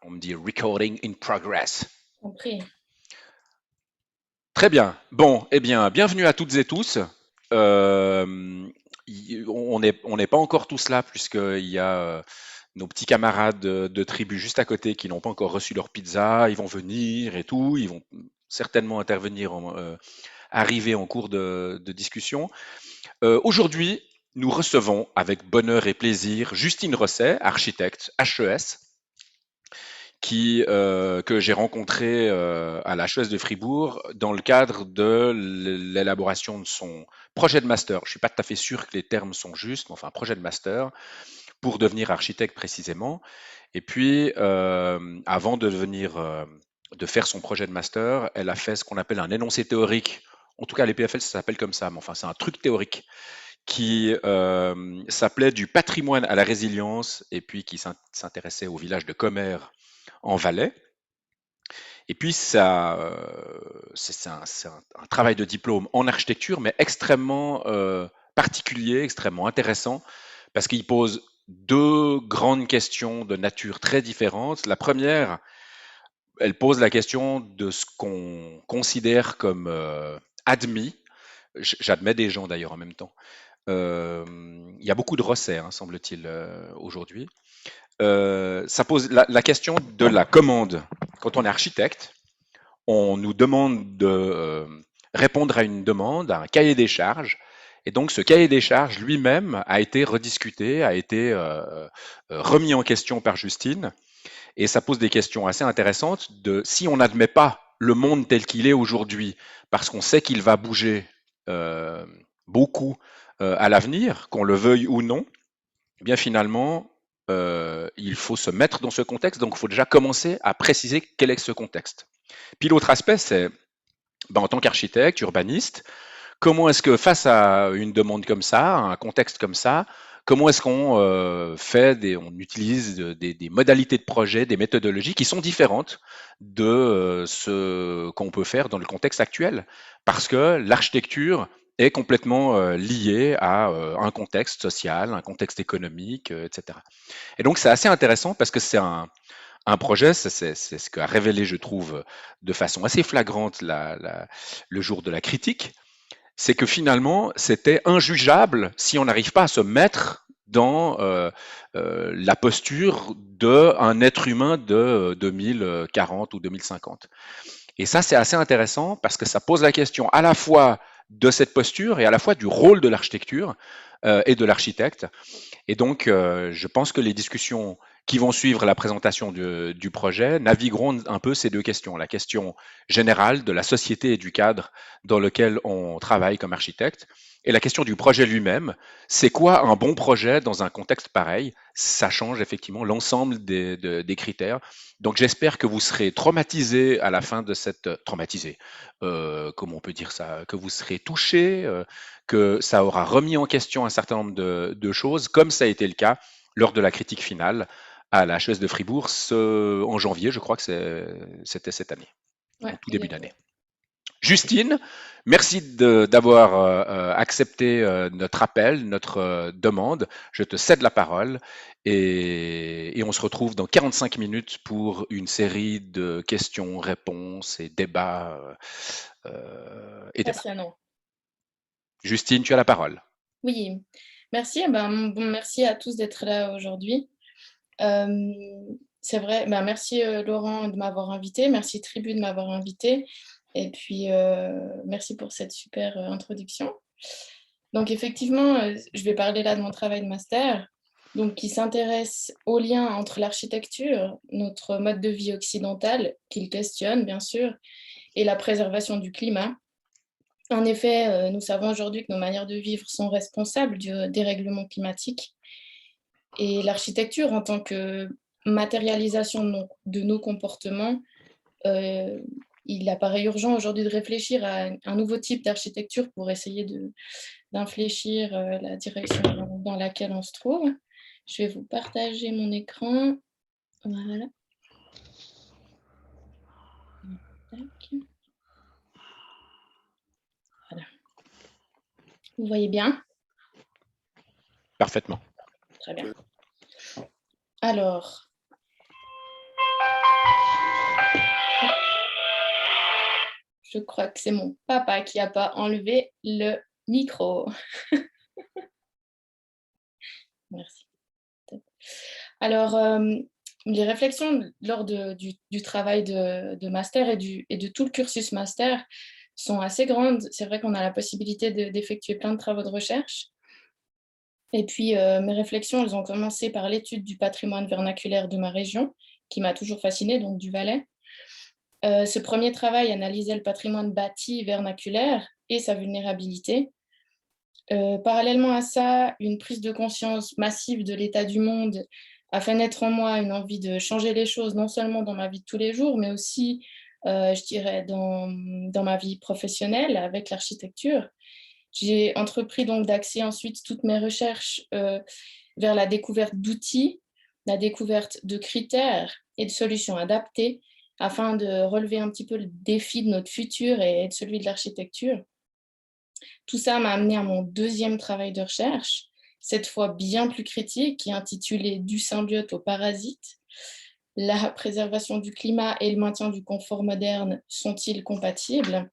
On me dit recording in progress. Compris. Très bien. Bon, eh bien, bienvenue à toutes et tous. On n'est pas encore tous là puisqu'il y a nos petits camarades de tribu juste à côté qui n'ont pas encore reçu leur pizza. Ils vont venir et tout. Ils vont certainement intervenir, arriver en cours de discussion. Aujourd'hui, nous recevons avec bonheur et plaisir Justine Rosset, architecte HES, que j'ai rencontré à la HES de Fribourg dans le cadre de l'élaboration de son projet de master. Je suis pas tout à fait sûr que les termes sont justes, mais enfin, projet de master pour devenir architecte précisément. Et puis, avant de de faire son projet de master, elle a fait ce qu'on appelle un énoncé théorique. En tout cas, les PFL, ça s'appelle comme ça, mais enfin, c'est un truc théorique qui s'appelait Du patrimoine à la résilience et puis qui s'intéressait au village de Comer en Valais. Et puis, c'est un travail de diplôme en architecture, mais extrêmement particulier, extrêmement intéressant, parce qu'il pose deux grandes questions de nature très différente. La première, elle pose la question de ce qu'on considère comme admis. J'admets des gens d'ailleurs en même temps. Il y a beaucoup de recettes, hein, semble-t-il, aujourd'hui. Ça pose la question de la commande. Quand on est architecte, on nous demande de répondre à une demande, à un cahier des charges. Et donc ce cahier des charges lui-même a été rediscuté, a été remis en question par Justine. Et ça pose des questions assez intéressantes de si on n'admet pas le monde tel qu'il est aujourd'hui, parce qu'on sait qu'il va bouger euh, beaucoup à l'avenir, qu'on le veuille ou non, eh bien finalement, il faut se mettre dans ce contexte. Donc il faut déjà commencer à préciser quel est ce contexte. Puis l'autre aspect, c'est en tant qu'architecte, urbaniste, comment est-ce que face à une demande comme ça, à un contexte comme ça, comment est-ce qu'on on utilise des modalités de projet, des méthodologies qui sont différentes de ce qu'on peut faire dans le contexte actuel, parce que l'architecture est complètement liée à un contexte social, un contexte économique, etc. Et donc c'est assez intéressant parce que c'est un projet, c'est ce qu'a révélé, je trouve, de façon assez flagrante le jour de la critique, c'est que finalement, c'était injugeable si on n'arrive pas à se mettre dans la posture d'un être humain de 2040 ou 2050. Et ça, c'est assez intéressant parce que ça pose la question à la fois de cette posture et à la fois du rôle de l'architecture et de l'architecte. Et donc, je pense que les discussions qui vont suivre la présentation du projet navigueront un peu ces deux questions. La question générale de la société et du cadre dans lequel on travaille comme architecte, et la question du projet lui-même. C'est quoi un bon projet dans un contexte pareil? Ça change effectivement l'ensemble des critères. Donc, j'espère que vous serez traumatisés à la fin de cette... Traumatisés, comment on peut dire ça? Que vous serez touchés, que ça aura remis en question un certain nombre de choses, comme ça a été le cas lors de la critique finale à la HES de Fribourg en janvier, je crois que c'était cette année, en Ouais, tout début d'année. exactement. Justine, merci d'avoir accepté notre appel, notre demande. Je te cède la parole et on se retrouve dans 45 minutes pour une série de questions, réponses et débats et débats. Passionnant. Justine, tu as la parole. Oui, merci. Bon, merci à tous d'être là aujourd'hui. Euh, c'est vrai, merci Laurent de m'avoir invité, merci Tribu de m'avoir invité, et puis merci pour cette super introduction. Donc effectivement, je vais parler là de mon travail de master, donc qui s'intéresse au lien entre l'architecture, notre mode de vie occidental, qu'il questionne bien sûr, et la préservation du climat. En effet, nous savons aujourd'hui que nos manières de vivre sont responsables du dérèglement climatique et l'architecture en tant que matérialisation de nos comportements, euh, il apparaît urgent aujourd'hui de réfléchir à un nouveau type d'architecture pour essayer d'infléchir la direction dans laquelle on se trouve. Je vais vous partager mon écran. Voilà. Tac. Voilà. Vous voyez bien? Parfaitement. Très bien. Alors, Je crois que c'est mon papa qui n'a pas enlevé le micro. Merci. Alors, les réflexions lors du travail de master et de tout le cursus master sont assez grandes. C'est vrai qu'on a la possibilité d'effectuer plein de travaux de recherche. Et puis, mes réflexions, elles ont commencé par l'étude du patrimoine vernaculaire de ma région, qui m'a toujours fascinée, donc du Valais. Ce premier travail analysait le patrimoine bâti vernaculaire et sa vulnérabilité. Parallèlement à ça, une prise de conscience massive de l'état du monde a fait naître en moi une envie de changer les choses, non seulement dans ma vie de tous les jours, mais aussi, je dirais, dans ma vie professionnelle avec l'architecture. J'ai entrepris donc d'axer ensuite toutes mes recherches vers la découverte d'outils, la découverte de critères et de solutions adaptées afin de relever un petit peu le défi de notre futur et de celui de l'architecture. Tout ça m'a amené à mon deuxième travail de recherche, cette fois bien plus critique, qui est intitulé « Du symbiote aux parasites ». La préservation du climat et le maintien du confort moderne sont-ils compatibles?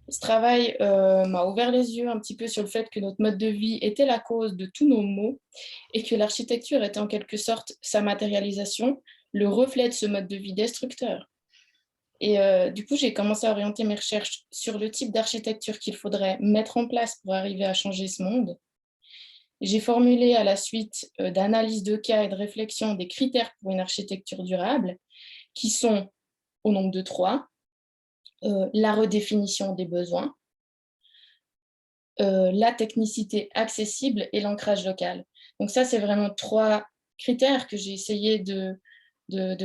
Ce travail m'a ouvert les yeux un petit peu sur le fait que notre mode de vie était la cause de tous nos maux et que l'architecture était en quelque sorte sa matérialisation, le reflet de ce mode de vie destructeur. Et du coup, j'ai commencé à orienter mes recherches sur le type d'architecture qu'il faudrait mettre en place pour arriver à changer ce monde. J'ai formulé à la suite d'analyses de cas et de réflexion des critères pour une architecture durable, qui sont au nombre de 3, la redéfinition des besoins, la technicité accessible et l'ancrage local. Donc ça, c'est vraiment 3 critères que j'ai essayé de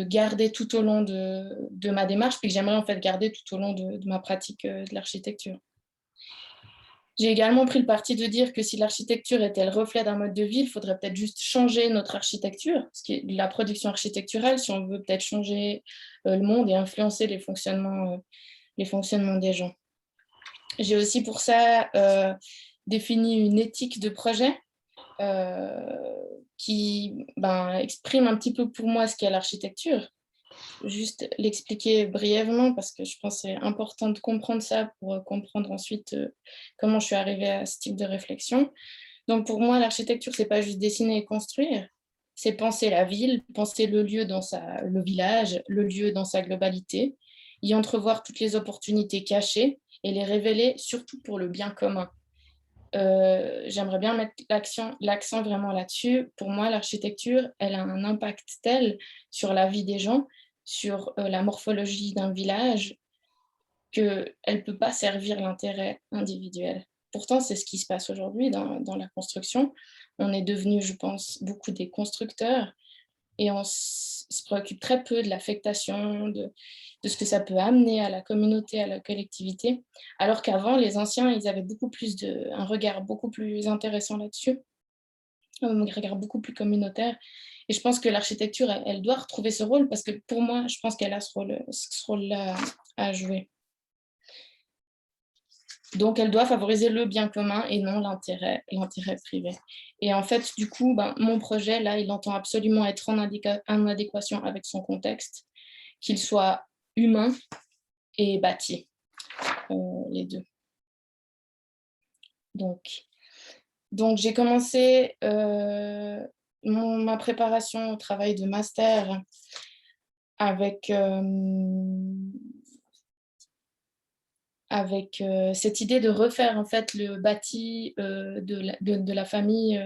garder tout au long de ma démarche, puis que j'aimerais en fait garder tout au long de ma pratique de l'architecture. J'ai également pris le parti de dire que si l'architecture était le reflet d'un mode de vie, il faudrait peut-être juste changer notre architecture, ce qui est la production architecturale, si on veut peut-être changer le monde et influencer les fonctionnements des gens. J'ai aussi pour ça défini une éthique de projet qui exprime un petit peu pour moi ce qu'est l'architecture. Juste l'expliquer brièvement parce que je pense que c'est important de comprendre ça pour comprendre ensuite comment je suis arrivée à ce type de réflexion. Donc pour moi, l'architecture, c'est pas juste dessiner et construire, c'est penser la ville, penser le lieu le village, le lieu dans sa globalité, y entrevoir toutes les opportunités cachées et les révéler surtout pour le bien commun. J'aimerais bien mettre l'accent vraiment là-dessus. Pour moi, l'architecture, elle a un impact tel sur la vie des gens, sur la morphologie d'un village, qu'elle ne peut pas servir l'intérêt individuel. Pourtant, c'est ce qui se passe aujourd'hui dans la construction. On est devenu, je pense, beaucoup des constructeurs et on se préoccupe très peu de l'affectation, de ce que ça peut amener à la communauté, à la collectivité, alors qu'avant, les anciens, ils avaient un regard beaucoup plus intéressant là-dessus, un regard beaucoup plus communautaire. Et je pense que l'architecture, elle doit retrouver ce rôle, parce que pour moi, je pense qu'elle a ce rôle-là à jouer. Donc, elle doit favoriser le bien commun et non l'intérêt privé. Et en fait, du coup, mon projet, là, il entend absolument être en adéquation avec son contexte, qu'il soit humain et bâti, les deux. Donc j'ai commencé ma préparation au travail de master avec cette idée de refaire en fait le bâti de la famille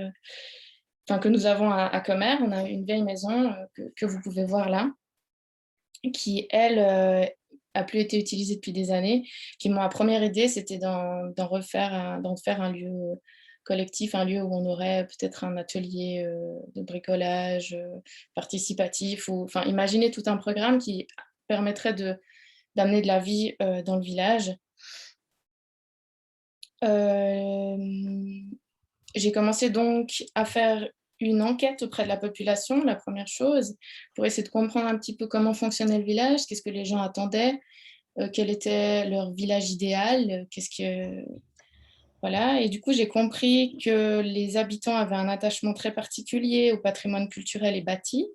que nous avons à Comer. On a une vieille maison que vous pouvez voir là, qui, elle, a plus été utilisée depuis des années. Puis ma première idée, c'était d'en faire un lieu collectif, un lieu où on aurait peut-être un atelier de bricolage participatif, enfin, imaginer tout un programme qui permettrait d'amener de la vie dans le village. J'ai commencé donc à faire une enquête auprès de la population, la première chose, pour essayer de comprendre un petit peu comment fonctionnait le village, qu'est-ce que les gens attendaient, quel était leur village idéal, voilà. Et du coup, j'ai compris que les habitants avaient un attachement très particulier au patrimoine culturel et bâti.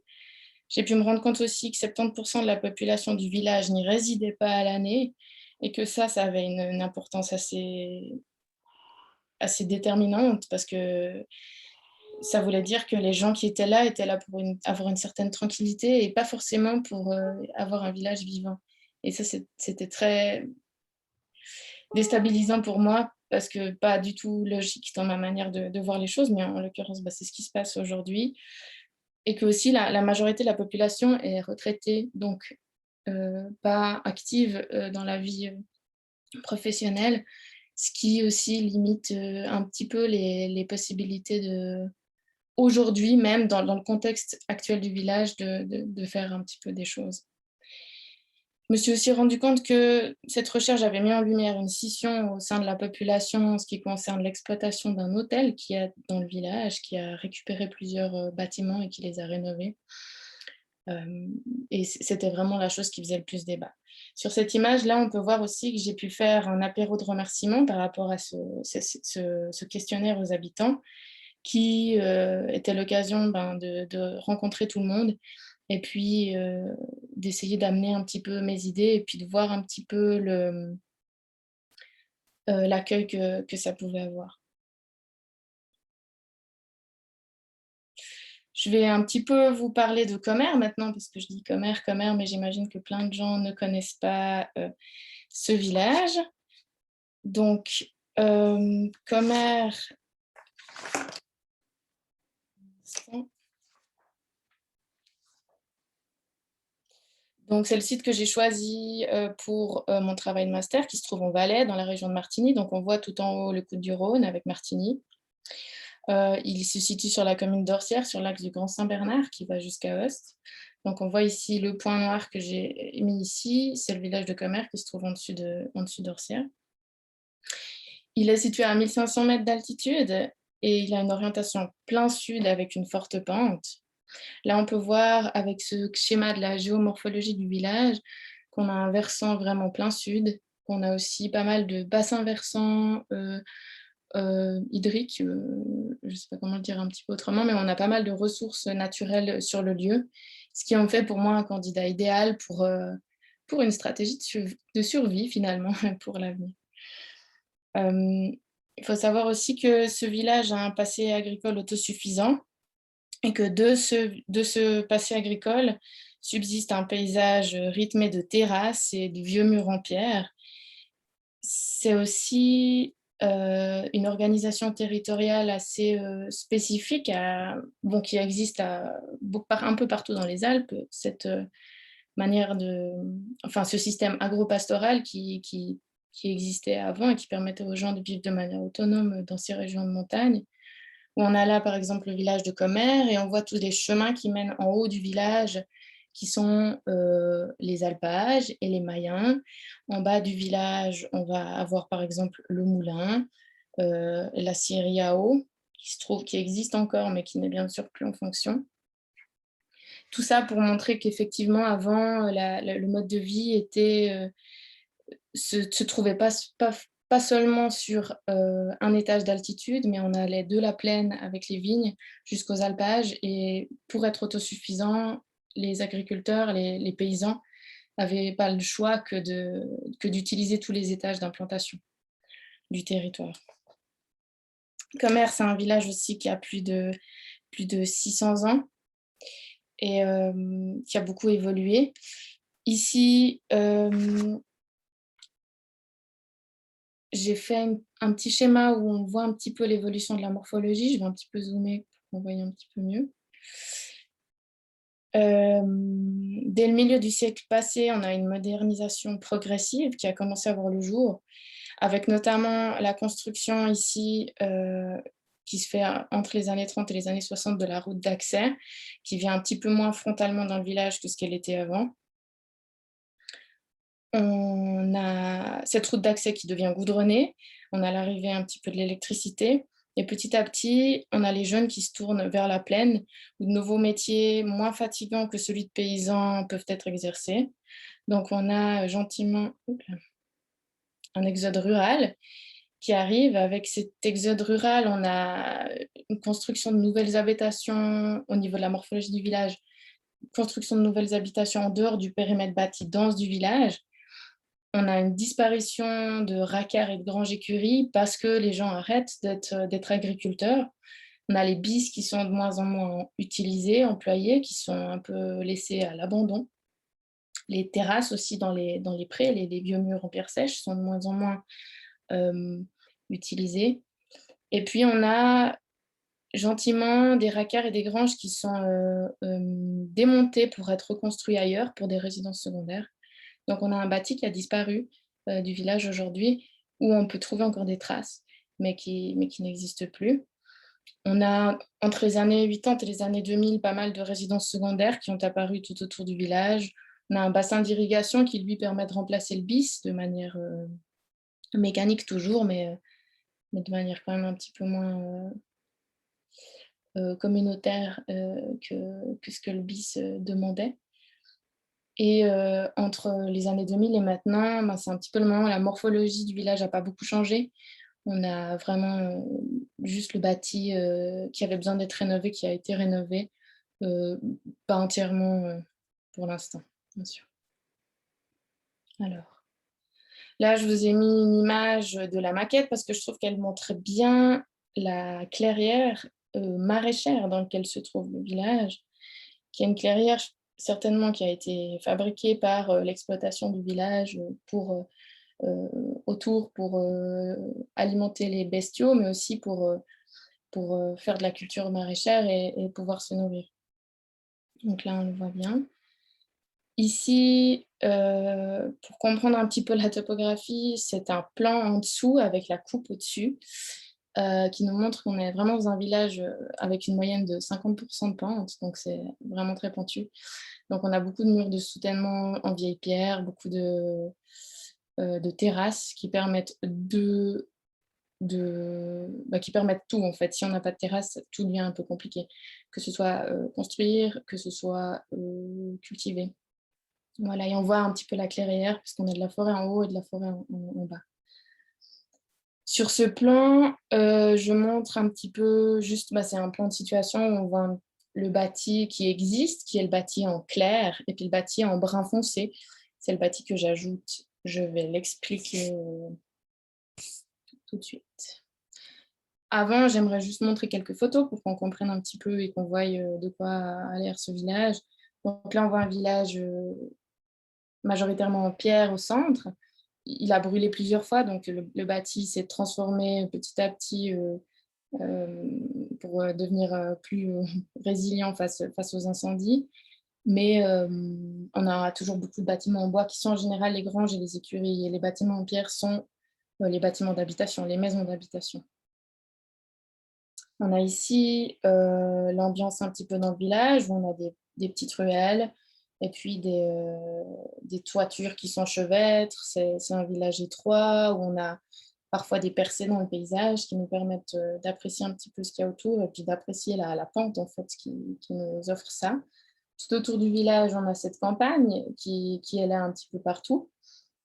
J'ai pu me rendre compte aussi que 70% de la population du village n'y résidait pas à l'année et que ça avait une importance assez déterminante parce que ça voulait dire que les gens qui étaient là pour avoir une certaine tranquillité et pas forcément pour avoir un village vivant. Et ça, c'était très déstabilisant pour moi parce que pas du tout logique dans ma manière de voir les choses, mais en l'occurrence, c'est ce qui se passe aujourd'hui. Et que aussi la majorité de la population est retraitée, donc pas active dans la vie professionnelle, ce qui aussi limite un petit peu les possibilités aujourd'hui même dans le contexte actuel du village de faire un petit peu des choses. Je me suis aussi rendu compte que cette recherche avait mis en lumière une scission au sein de la population en ce qui concerne l'exploitation d'un hôtel qui est dans le village, qui a récupéré plusieurs bâtiments et qui les a rénovés. Et c'était vraiment la chose qui faisait le plus débat. Sur cette image-là, on peut voir aussi que j'ai pu faire un apéro de remerciements par rapport à ce questionnaire aux habitants, qui était l'occasion de rencontrer tout le monde et puis d'essayer d'amener un petit peu mes idées et puis de voir un petit peu l'accueil que ça pouvait avoir. Je vais un petit peu vous parler de Comer maintenant, parce que je dis Comer, mais j'imagine que plein de gens ne connaissent pas ce village. Donc, Comer, donc c'est le site que j'ai choisi pour mon travail de master, qui se trouve en Valais, dans la région de Martigny. Donc on voit tout en haut le coude du Rhône avec Martigny. Il se situe sur la commune d'Orsières, sur l'axe du Grand Saint-Bernard, qui va jusqu'à Ost. Donc on voit ici le point noir que j'ai mis ici, c'est le village de Comer qui se trouve en dessus d'Orsières. Il est situé à 1500 mètres d'altitude et il a une orientation plein sud avec une forte pente. Là, on peut voir avec ce schéma de la géomorphologie du village qu'on a un versant vraiment plein sud, qu'on a aussi pas mal de bassins versants hydriques, je ne sais pas comment le dire un petit peu autrement, mais on a pas mal de ressources naturelles sur le lieu, ce qui en fait pour moi un candidat idéal pour une stratégie de survie finalement pour l'avenir. Il faut savoir aussi que ce village a un passé agricole autosuffisant et que de ce passé agricole subsiste un paysage rythmé de terrasses et de vieux murs en pierre. C'est aussi une organisation territoriale assez spécifique qui existe un peu partout dans les Alpes, cette manière ce système agropastoral qui existait avant et qui permettait aux gens de vivre de manière autonome dans ces régions de montagne. Où on a là, par exemple, le village de Comer et on voit tous les chemins qui mènent en haut du village, qui sont les alpages et les Mayens. En bas du village, on va avoir, par exemple, le moulin, la scierie à eau, qui existe encore, mais qui n'est bien sûr plus en fonction. Tout ça pour montrer qu'effectivement, avant, le mode de vie se trouvait pas seulement sur un étage d'altitude, mais on allait de la plaine avec les vignes jusqu'aux alpages. Et pour être autosuffisants, les agriculteurs, les paysans n'avaient pas le choix que d'utiliser tous les étages d'implantation du territoire. Comer, c'est un village aussi qui a plus de 600 ans et qui a beaucoup évolué. Ici, j'ai fait un petit schéma où on voit un petit peu l'évolution de la morphologie. Je vais un petit peu zoomer pour qu'on voie un petit peu mieux. Dès le milieu du siècle passé, on a une modernisation progressive qui a commencé à voir le jour, avec notamment la construction ici qui se fait entre les années 30 et les années 60 de la route d'accès, qui vient un petit peu moins frontalement dans le village que ce qu'elle était avant. On a cette route d'accès qui devient goudronnée, on a l'arrivée un petit peu de l'électricité, et petit à petit, on a les jeunes qui se tournent vers la plaine, où de nouveaux métiers moins fatigants que celui de paysan peuvent être exercés. Donc on a gentiment un exode rural qui arrive. Avec cet exode rural, on a une construction de nouvelles habitations au niveau de la morphologie du village, construction de nouvelles habitations en dehors du périmètre bâti dense du village, on a une disparition de racards et de granges écuries parce que les gens arrêtent d'être agriculteurs. On a les bis qui sont de moins en moins utilisés, employés, qui sont un peu laissés à l'abandon. Les terrasses aussi dans les prés, les vieux murs en pierre sèche sont de moins en moins utilisés. Et puis on a gentiment des racards et des granges qui sont démontés pour être reconstruits ailleurs, pour des résidences secondaires. Donc on a un bâti qui a disparu du village aujourd'hui, où on peut trouver encore des traces, mais qui n'existe plus. On a, entre les années 80 et les années 2000, pas mal de résidences secondaires qui ont apparu tout autour du village. On a un bassin d'irrigation qui, lui, permet de remplacer le bis de manière mécanique toujours, mais de manière quand même un petit peu moins communautaire que ce que le bis demandait. Et entre les années 2000 et maintenant, ben, c'est un petit peu le moment où la morphologie du village n'a pas beaucoup changé. On a vraiment juste le bâti qui avait besoin d'être rénové, qui a été rénové, euh, pas entièrement pour l'instant, bien sûr. Alors, là, je vous ai mis une image de la maquette parce que je trouve qu'elle montre bien la clairière maraîchère dans laquelle se trouve le village, qui est une clairière certainement qui a été fabriquée par l'exploitation du village autour pour alimenter les bestiaux, mais aussi pour faire de la culture maraîchère et pouvoir se nourrir. Donc là, on le voit bien. Ici, pour comprendre un petit peu la topographie, c'est un plan en dessous avec la coupe au-dessus qui nous montre qu'on est vraiment dans un village avec une moyenne de 50% de pente, donc c'est vraiment très pentu. Donc on a beaucoup de murs de soutènement en vieille pierre, beaucoup de terrasses qui permettent qui permettent tout en fait. Si on n'a pas de terrasse, tout devient un peu compliqué, que ce soit construire, que ce soit cultiver. Voilà, et on voit un petit peu la clairière, puisqu'on a de la forêt en haut et de la forêt en bas. Sur ce plan, je montre un petit peu, juste, c'est un plan de situation où on voit le bâti qui existe, qui est le bâti en clair, et puis le bâti en brun foncé. C'est le bâti que j'ajoute. Je vais l'expliquer tout de suite. Avant, j'aimerais juste montrer quelques photos pour qu'on comprenne un petit peu et qu'on voie de quoi a l'air ce village. Donc là, on voit un village majoritairement en pierre au centre. Il a brûlé plusieurs fois, donc le bâti s'est transformé petit à petit pour devenir plus résilient face aux incendies. Mais on a toujours beaucoup de bâtiments en bois qui sont en général les granges et les écuries. Et les bâtiments en pierre sont les bâtiments d'habitation, les maisons d'habitation. On a ici l'ambiance un petit peu dans le village, où on a des petites ruelles et puis des toitures qui s'enchevêtrent. C'est un village étroit où on a parfois des percées dans le paysage qui nous permettent d'apprécier un petit peu ce qu'il y a autour et puis d'apprécier la pente en fait qui nous offre ça. Tout autour du village, on a cette campagne qui est là un petit peu partout,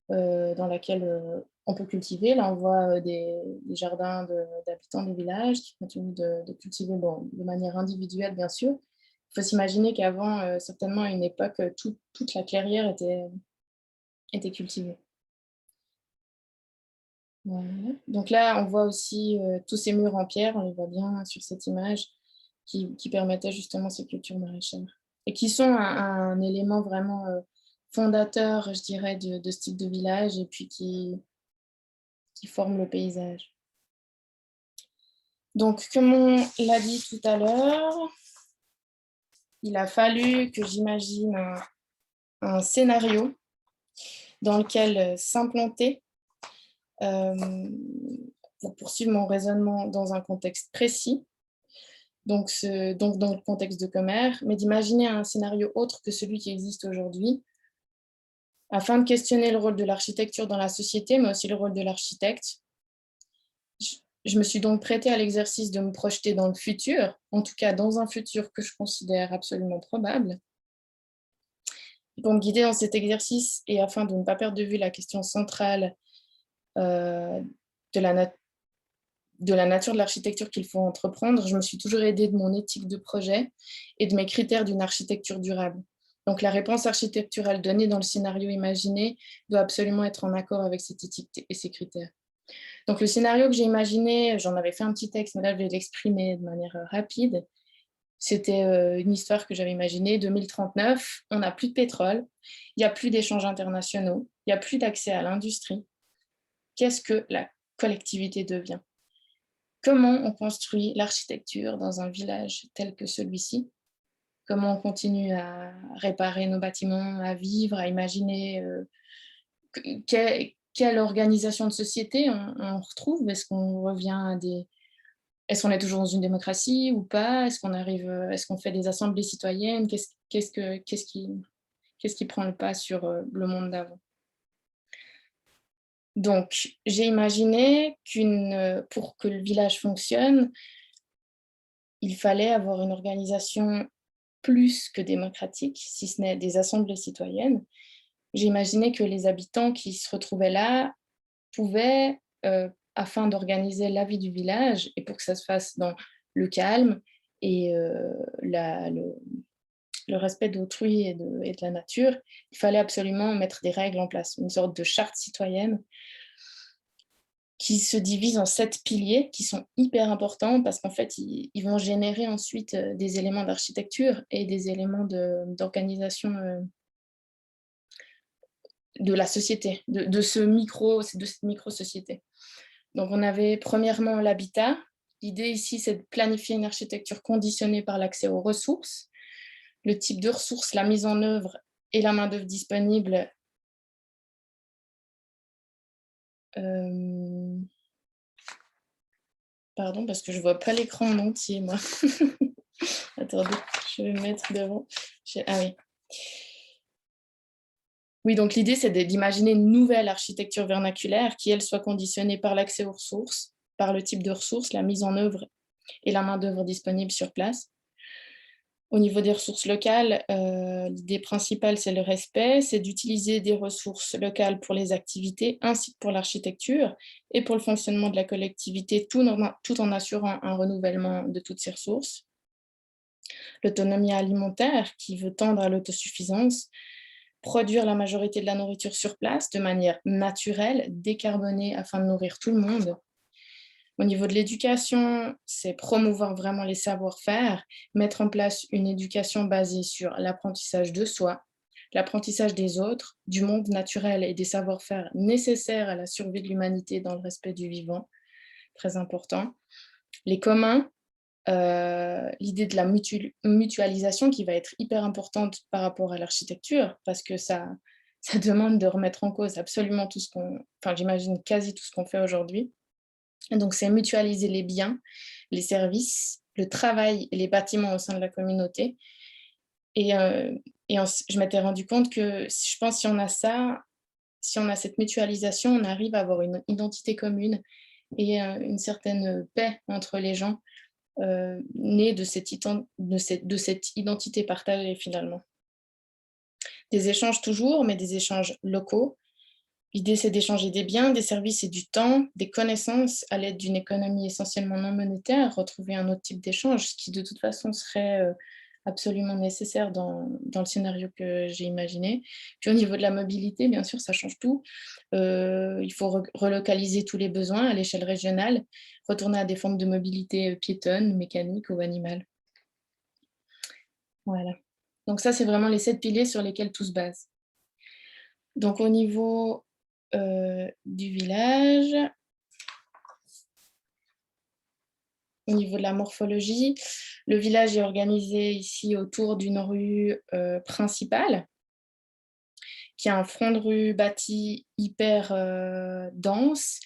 dans laquelle on peut cultiver. Là, on voit des jardins d'habitants du village qui continuent de cultiver de manière individuelle, bien sûr. Il faut s'imaginer qu'avant, certainement à une époque, toute la clairière était cultivée. Voilà. Donc là, on voit aussi tous ces murs en pierre, on les voit bien sur cette image, qui permettaient justement ces cultures maraîchères. Et qui sont un élément vraiment fondateur, je dirais, de ce type de village, et puis qui forment le paysage. Donc, comme on l'a dit tout à l'heure, il a fallu que j'imagine un scénario dans lequel s'implanter pour poursuivre mon raisonnement dans un contexte précis, donc dans le contexte de Comer, mais d'imaginer un scénario autre que celui qui existe aujourd'hui, afin de questionner le rôle de l'architecture dans la société, mais aussi le rôle de l'architecte. Je me suis donc prêtée à l'exercice de me projeter dans le futur, en tout cas dans un futur que je considère absolument probable. Pour me guider dans cet exercice et afin de ne pas perdre de vue la question centrale de la nature de l'architecture qu'il faut entreprendre, je me suis toujours aidée de mon éthique de projet et de mes critères d'une architecture durable. Donc, la réponse architecturale donnée dans le scénario imaginé doit absolument être en accord avec cette éthique et ces critères. Donc, le scénario que j'ai imaginé, j'en avais fait un petit texte, mais là, je vais l'exprimer de manière rapide. C'était une histoire que j'avais imaginée, 2039, on n'a plus de pétrole, il n'y a plus d'échanges internationaux, il n'y a plus d'accès à l'industrie. Qu'est-ce que la collectivité devient? Comment on construit l'architecture dans un village tel que celui-ci? Comment on continue à réparer nos bâtiments, à vivre, à imaginer quelle organisation de société on retrouve? Est-ce qu'on revient à des... Est-ce qu'on est toujours dans une démocratie ou pas? Est-ce qu'on fait des assemblées citoyennes? Qu'est-ce qui prend le pas sur le monde d'avant? Donc, j'ai imaginé pour que le village fonctionne, il fallait avoir une organisation plus que démocratique, si ce n'est des assemblées citoyennes. J'ai imaginé que les habitants qui se retrouvaient là pouvaient, afin d'organiser la vie du village et pour que ça se fasse dans le calme et le respect d'autrui et de la nature, il fallait absolument mettre des règles en place, une sorte de charte citoyenne qui se divise en 7 piliers qui sont hyper importants parce qu'en fait, ils vont générer ensuite des éléments d'architecture et des éléments d'organisation de la société, de cette micro-société. Donc, on avait premièrement l'habitat. L'idée ici, c'est de planifier une architecture conditionnée par l'accès aux ressources, le type de ressources, la mise en œuvre et la main-d'œuvre disponible. Pardon, parce que je ne vois pas l'écran en entier, moi. Attendez, je vais me mettre devant. Ah oui. Oui, donc l'idée, c'est d'imaginer une nouvelle architecture vernaculaire qui, elle, soit conditionnée par l'accès aux ressources, par le type de ressources, la mise en œuvre et la main-d'œuvre disponible sur place. Au niveau des ressources locales, l'idée principale, c'est le respect, c'est d'utiliser des ressources locales pour les activités ainsi que pour l'architecture et pour le fonctionnement de la collectivité, tout en assurant un renouvellement de toutes ces ressources. L'autonomie alimentaire, qui veut tendre à l'autosuffisance, produire la majorité de la nourriture sur place de manière naturelle, décarbonée, afin de nourrir tout le monde. Au niveau de l'éducation, c'est promouvoir vraiment les savoir-faire, mettre en place une éducation basée sur l'apprentissage de soi, l'apprentissage des autres, du monde naturel et des savoir-faire nécessaires à la survie de l'humanité dans le respect du vivant, très important. Les communs, l'idée de la mutualisation qui va être hyper importante par rapport à l'architecture, parce que ça demande de remettre en cause absolument tout ce qu'on, enfin j'imagine quasi tout ce qu'on fait aujourd'hui. Donc, c'est mutualiser les biens, les services, le travail et les bâtiments au sein de la communauté. Et, je m'étais rendu compte que je pense si on a ça, si on a cette mutualisation, on arrive à avoir une identité commune et une certaine paix entre les gens, née de cette identité partagée finalement. Des échanges toujours, mais des échanges locaux. L'idée, c'est d'échanger des biens, des services et du temps, des connaissances à l'aide d'une économie essentiellement non monétaire, retrouver un autre type d'échange, ce qui de toute façon serait absolument nécessaire dans le scénario que j'ai imaginé. Puis au niveau de la mobilité, bien sûr, ça change tout. Il faut relocaliser tous les besoins à l'échelle régionale, retourner à des formes de mobilité piétonne, mécanique ou animale. Voilà. Donc ça, c'est vraiment les 7 piliers sur lesquels tout se base. Donc au niveau du village, au niveau de la morphologie, le village est organisé ici autour d'une rue principale, qui a un front de rue bâti hyper dense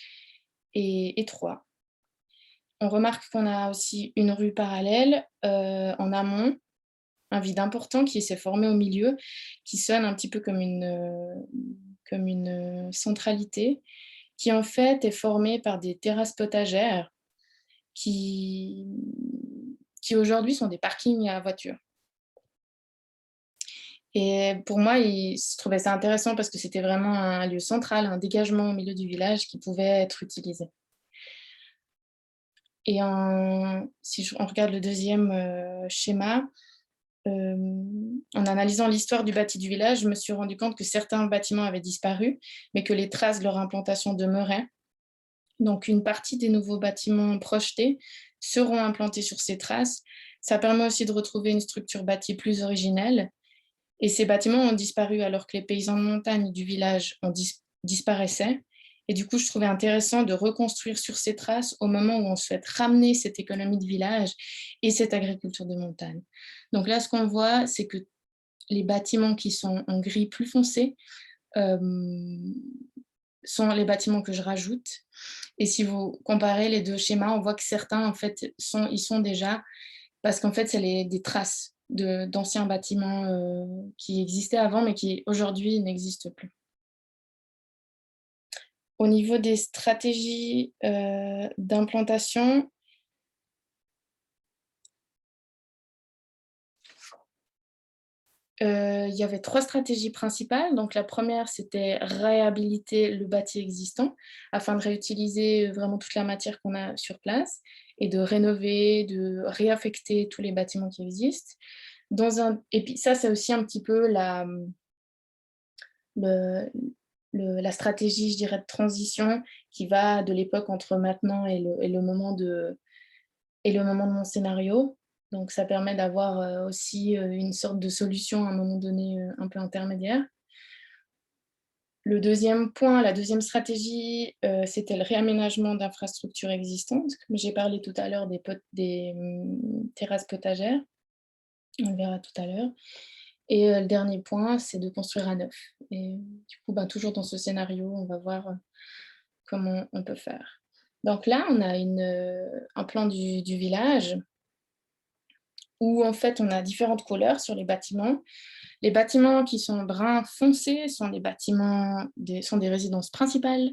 et étroit. On remarque qu'on a aussi une rue parallèle en amont, un vide important qui s'est formé au milieu, qui sonne un petit peu comme une centralité, qui en fait est formée par des terrasses potagères qui aujourd'hui sont des parkings à voitures. Et pour moi, je trouvais ça intéressant parce que c'était vraiment un lieu central, un dégagement au milieu du village qui pouvait être utilisé. Et si on regarde le deuxième schéma, en analysant l'histoire du bâti du village, je me suis rendu compte que certains bâtiments avaient disparu, mais que les traces de leur implantation demeuraient. Donc, une partie des nouveaux bâtiments projetés seront implantés sur ces traces. Ça permet aussi de retrouver une structure bâtie plus originelle. Et ces bâtiments ont disparu alors que les paysans de montagne du village disparaissaient. Et du coup, je trouvais intéressant de reconstruire sur ces traces au moment où on souhaite ramener cette économie de village et cette agriculture de montagne. Donc là, ce qu'on voit, c'est que les bâtiments qui sont en gris plus foncé euh, sont les bâtiments que je rajoute. Et si vous comparez les deux schémas, on voit que certains, en fait, ils sont déjà, parce qu'en fait, c'est des traces d'anciens bâtiments qui existaient avant, mais qui aujourd'hui n'existent plus. Au niveau des stratégies d'implantation, il y avait 3 stratégies principales. Donc la première, c'était réhabiliter le bâti existant afin de réutiliser vraiment toute la matière qu'on a sur place et de rénover, de réaffecter tous les bâtiments qui existent. Et puis ça, c'est aussi un petit peu la stratégie, je dirais, de transition qui va de l'époque entre maintenant et le moment de mon scénario. Donc ça permet d'avoir aussi une sorte de solution à un moment donné un peu intermédiaire. Le deuxième point, la deuxième stratégie, c'était le réaménagement d'infrastructures existantes. Comme j'ai parlé tout à l'heure des terrasses potagères, on le verra tout à l'heure. Et le dernier point, c'est de construire à neuf. Et du coup, ben, toujours dans ce scénario, on va voir comment on peut faire. Donc là, on a un plan du village où en fait on a différentes couleurs sur les bâtiments. Les bâtiments qui sont brun foncé sont sont des résidences principales.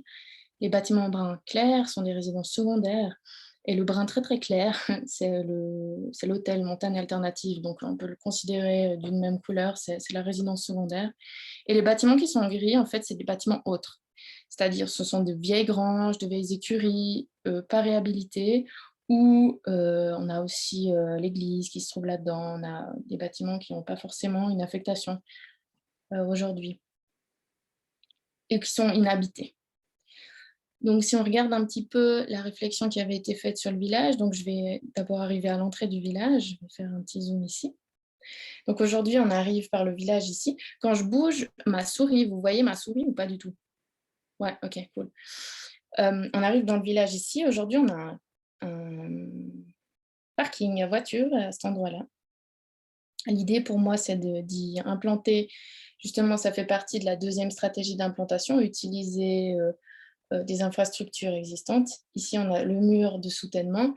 Les bâtiments brun clair sont des résidences secondaires. Et le brun très très clair, c'est l'hôtel montagne alternative, donc on peut le considérer d'une même couleur, c'est la résidence secondaire. Et les bâtiments qui sont en gris, en fait, c'est des bâtiments autres. C'est-à-dire ce sont de vieilles granges, de vieilles écuries, pas réhabilitées, ou on a aussi l'église qui se trouve là-dedans, on a des bâtiments qui n'ont pas forcément une affectation aujourd'hui, et qui sont inhabités. Donc, si on regarde un petit peu la réflexion qui avait été faite sur le village, donc je vais d'abord arriver à l'entrée du village, je vais faire un petit zoom ici. Donc aujourd'hui, on arrive par le village ici. Quand je bouge ma souris, vous voyez ma souris ou pas du tout? Ouais, ok, cool. On arrive dans le village ici. Aujourd'hui, on a un parking à voiture à cet endroit-là. L'idée pour moi, c'est d'y implanter, justement, ça fait partie de la deuxième stratégie d'implantation, utiliser des infrastructures existantes. Ici, on a le mur de soutènement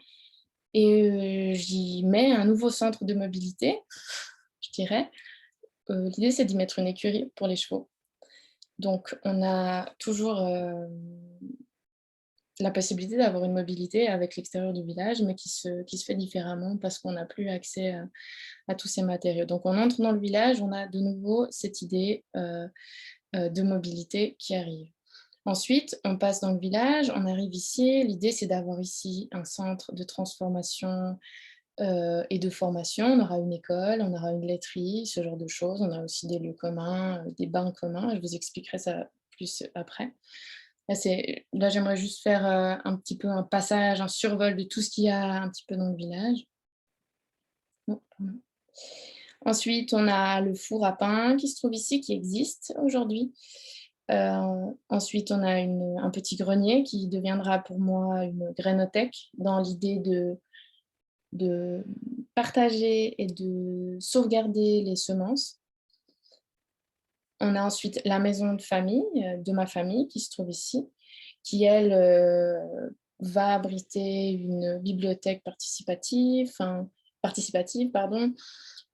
et j'y mets un nouveau centre de mobilité, je dirais. L'idée, c'est d'y mettre une écurie pour les chevaux. Donc, on a toujours la possibilité d'avoir une mobilité avec l'extérieur du village, mais qui se fait différemment parce qu'on n'a plus accès à tous ces matériaux. Donc, on entre dans le village, on a de nouveau cette idée de mobilité qui arrive. Ensuite, on passe dans le village, on arrive ici. L'idée, c'est d'avoir ici un centre de transformation et de formation. On aura une école, on aura une laiterie, ce genre de choses. On a aussi des lieux communs, des bains communs. Je vous expliquerai ça plus après. Là, j'aimerais juste faire un petit peu un passage, un survol de tout ce qu'il y a un petit peu dans le village. Oh, ensuite, on a le four à pain qui se trouve ici, qui existe aujourd'hui. Ensuite, on a un petit grenier qui deviendra pour moi une grainothèque dans l'idée de partager et de sauvegarder les semences. On a ensuite la maison de famille, de ma famille, qui se trouve ici, qui, elle, va abriter une bibliothèque participative, pardon,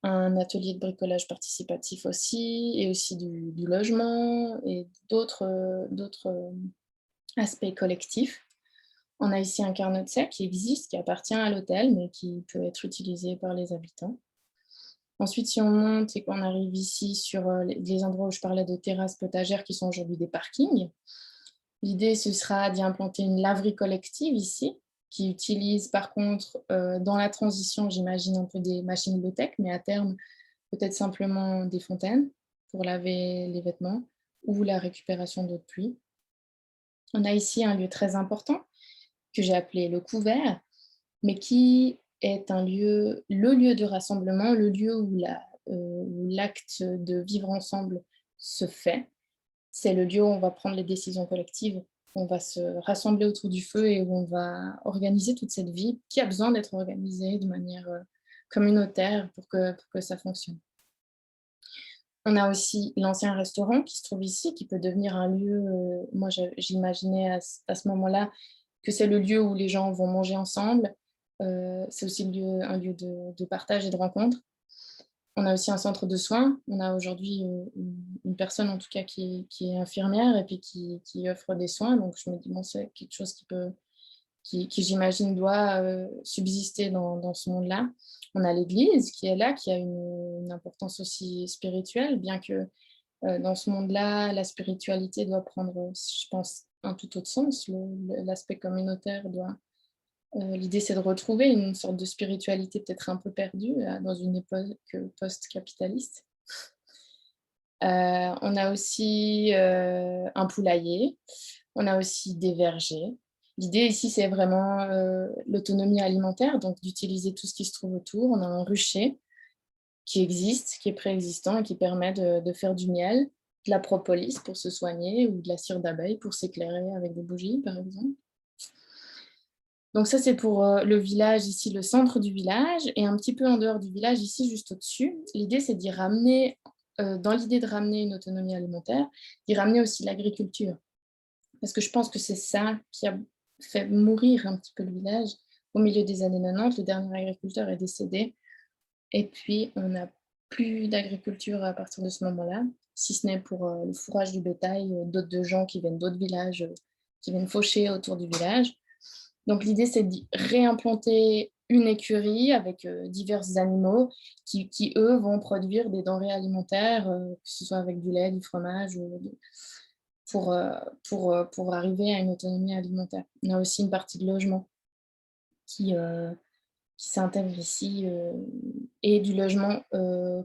un atelier de bricolage participatif aussi, et aussi du logement et d'autres aspects collectifs. On a ici un carnet de sec qui existe, qui appartient à l'hôtel, mais qui peut être utilisé par les habitants. Ensuite, si on monte et qu'on arrive ici sur les endroits où je parlais de terrasses potagères qui sont aujourd'hui des parkings, l'idée, ce sera d'y implanter une laverie collective ici, qui utilise par contre, dans la transition, j'imagine un peu des machines low-tech, mais à terme, peut-être simplement des fontaines pour laver les vêtements ou la récupération d'eau de pluie. On a ici un lieu très important que j'ai appelé le couvert, mais qui est le lieu de rassemblement, le lieu où l'acte de vivre ensemble se fait. C'est le lieu où on va prendre les décisions collectives, on va se rassembler autour du feu et où on va organiser toute cette vie qui a besoin d'être organisée de manière, communautaire pour que ça fonctionne. On a aussi l'ancien restaurant qui se trouve ici, qui peut devenir un lieu, moi j'imaginais à ce moment-là que c'est le lieu où les gens vont manger ensemble. C'est aussi un lieu de partage et de rencontre. On a aussi un centre de soins. On a aujourd'hui, une personne en tout cas qui est infirmière et puis qui offre des soins. Donc je me dis: «Bon, c'est quelque chose qui j'imagine doit, subsister dans ce monde-là». On a l'Église qui est là, qui a une importance aussi spirituelle, bien que, dans ce monde-là, la spiritualité doit prendre, je pense, un tout autre sens. L'aspect communautaire doit l'idée, c'est de retrouver une sorte de spiritualité peut-être un peu perdue, dans une époque, post-capitaliste. On a aussi, un poulailler, on a aussi des vergers. L'idée ici, c'est vraiment, l'autonomie alimentaire, donc d'utiliser tout ce qui se trouve autour. On a un rucher qui existe, qui est préexistant et qui permet de faire du miel, de la propolis pour se soigner ou de la cire d'abeille pour s'éclairer avec des bougies, par exemple. Donc ça, c'est pour, le village ici, le centre du village et un petit peu en dehors du village, ici, juste au-dessus. L'idée, c'est d'y ramener, dans l'idée de ramener une autonomie alimentaire, d'y ramener aussi l'agriculture. Parce que je pense que c'est ça qui a fait mourir un petit peu le village. Au milieu des années 90, le dernier agriculteur est décédé et puis on n'a plus d'agriculture à partir de ce moment-là, si ce n'est pour, le fourrage du bétail, de gens qui viennent d'autres villages, qui viennent faucher autour du village. Donc l'idée, c'est d'y réimplanter une écurie avec, divers animaux qui, eux, vont produire des denrées alimentaires, que ce soit avec du lait, du fromage ou pour, pour arriver à une autonomie alimentaire. On a aussi une partie de logement qui, heu, qui s'intègre ici, et du logement,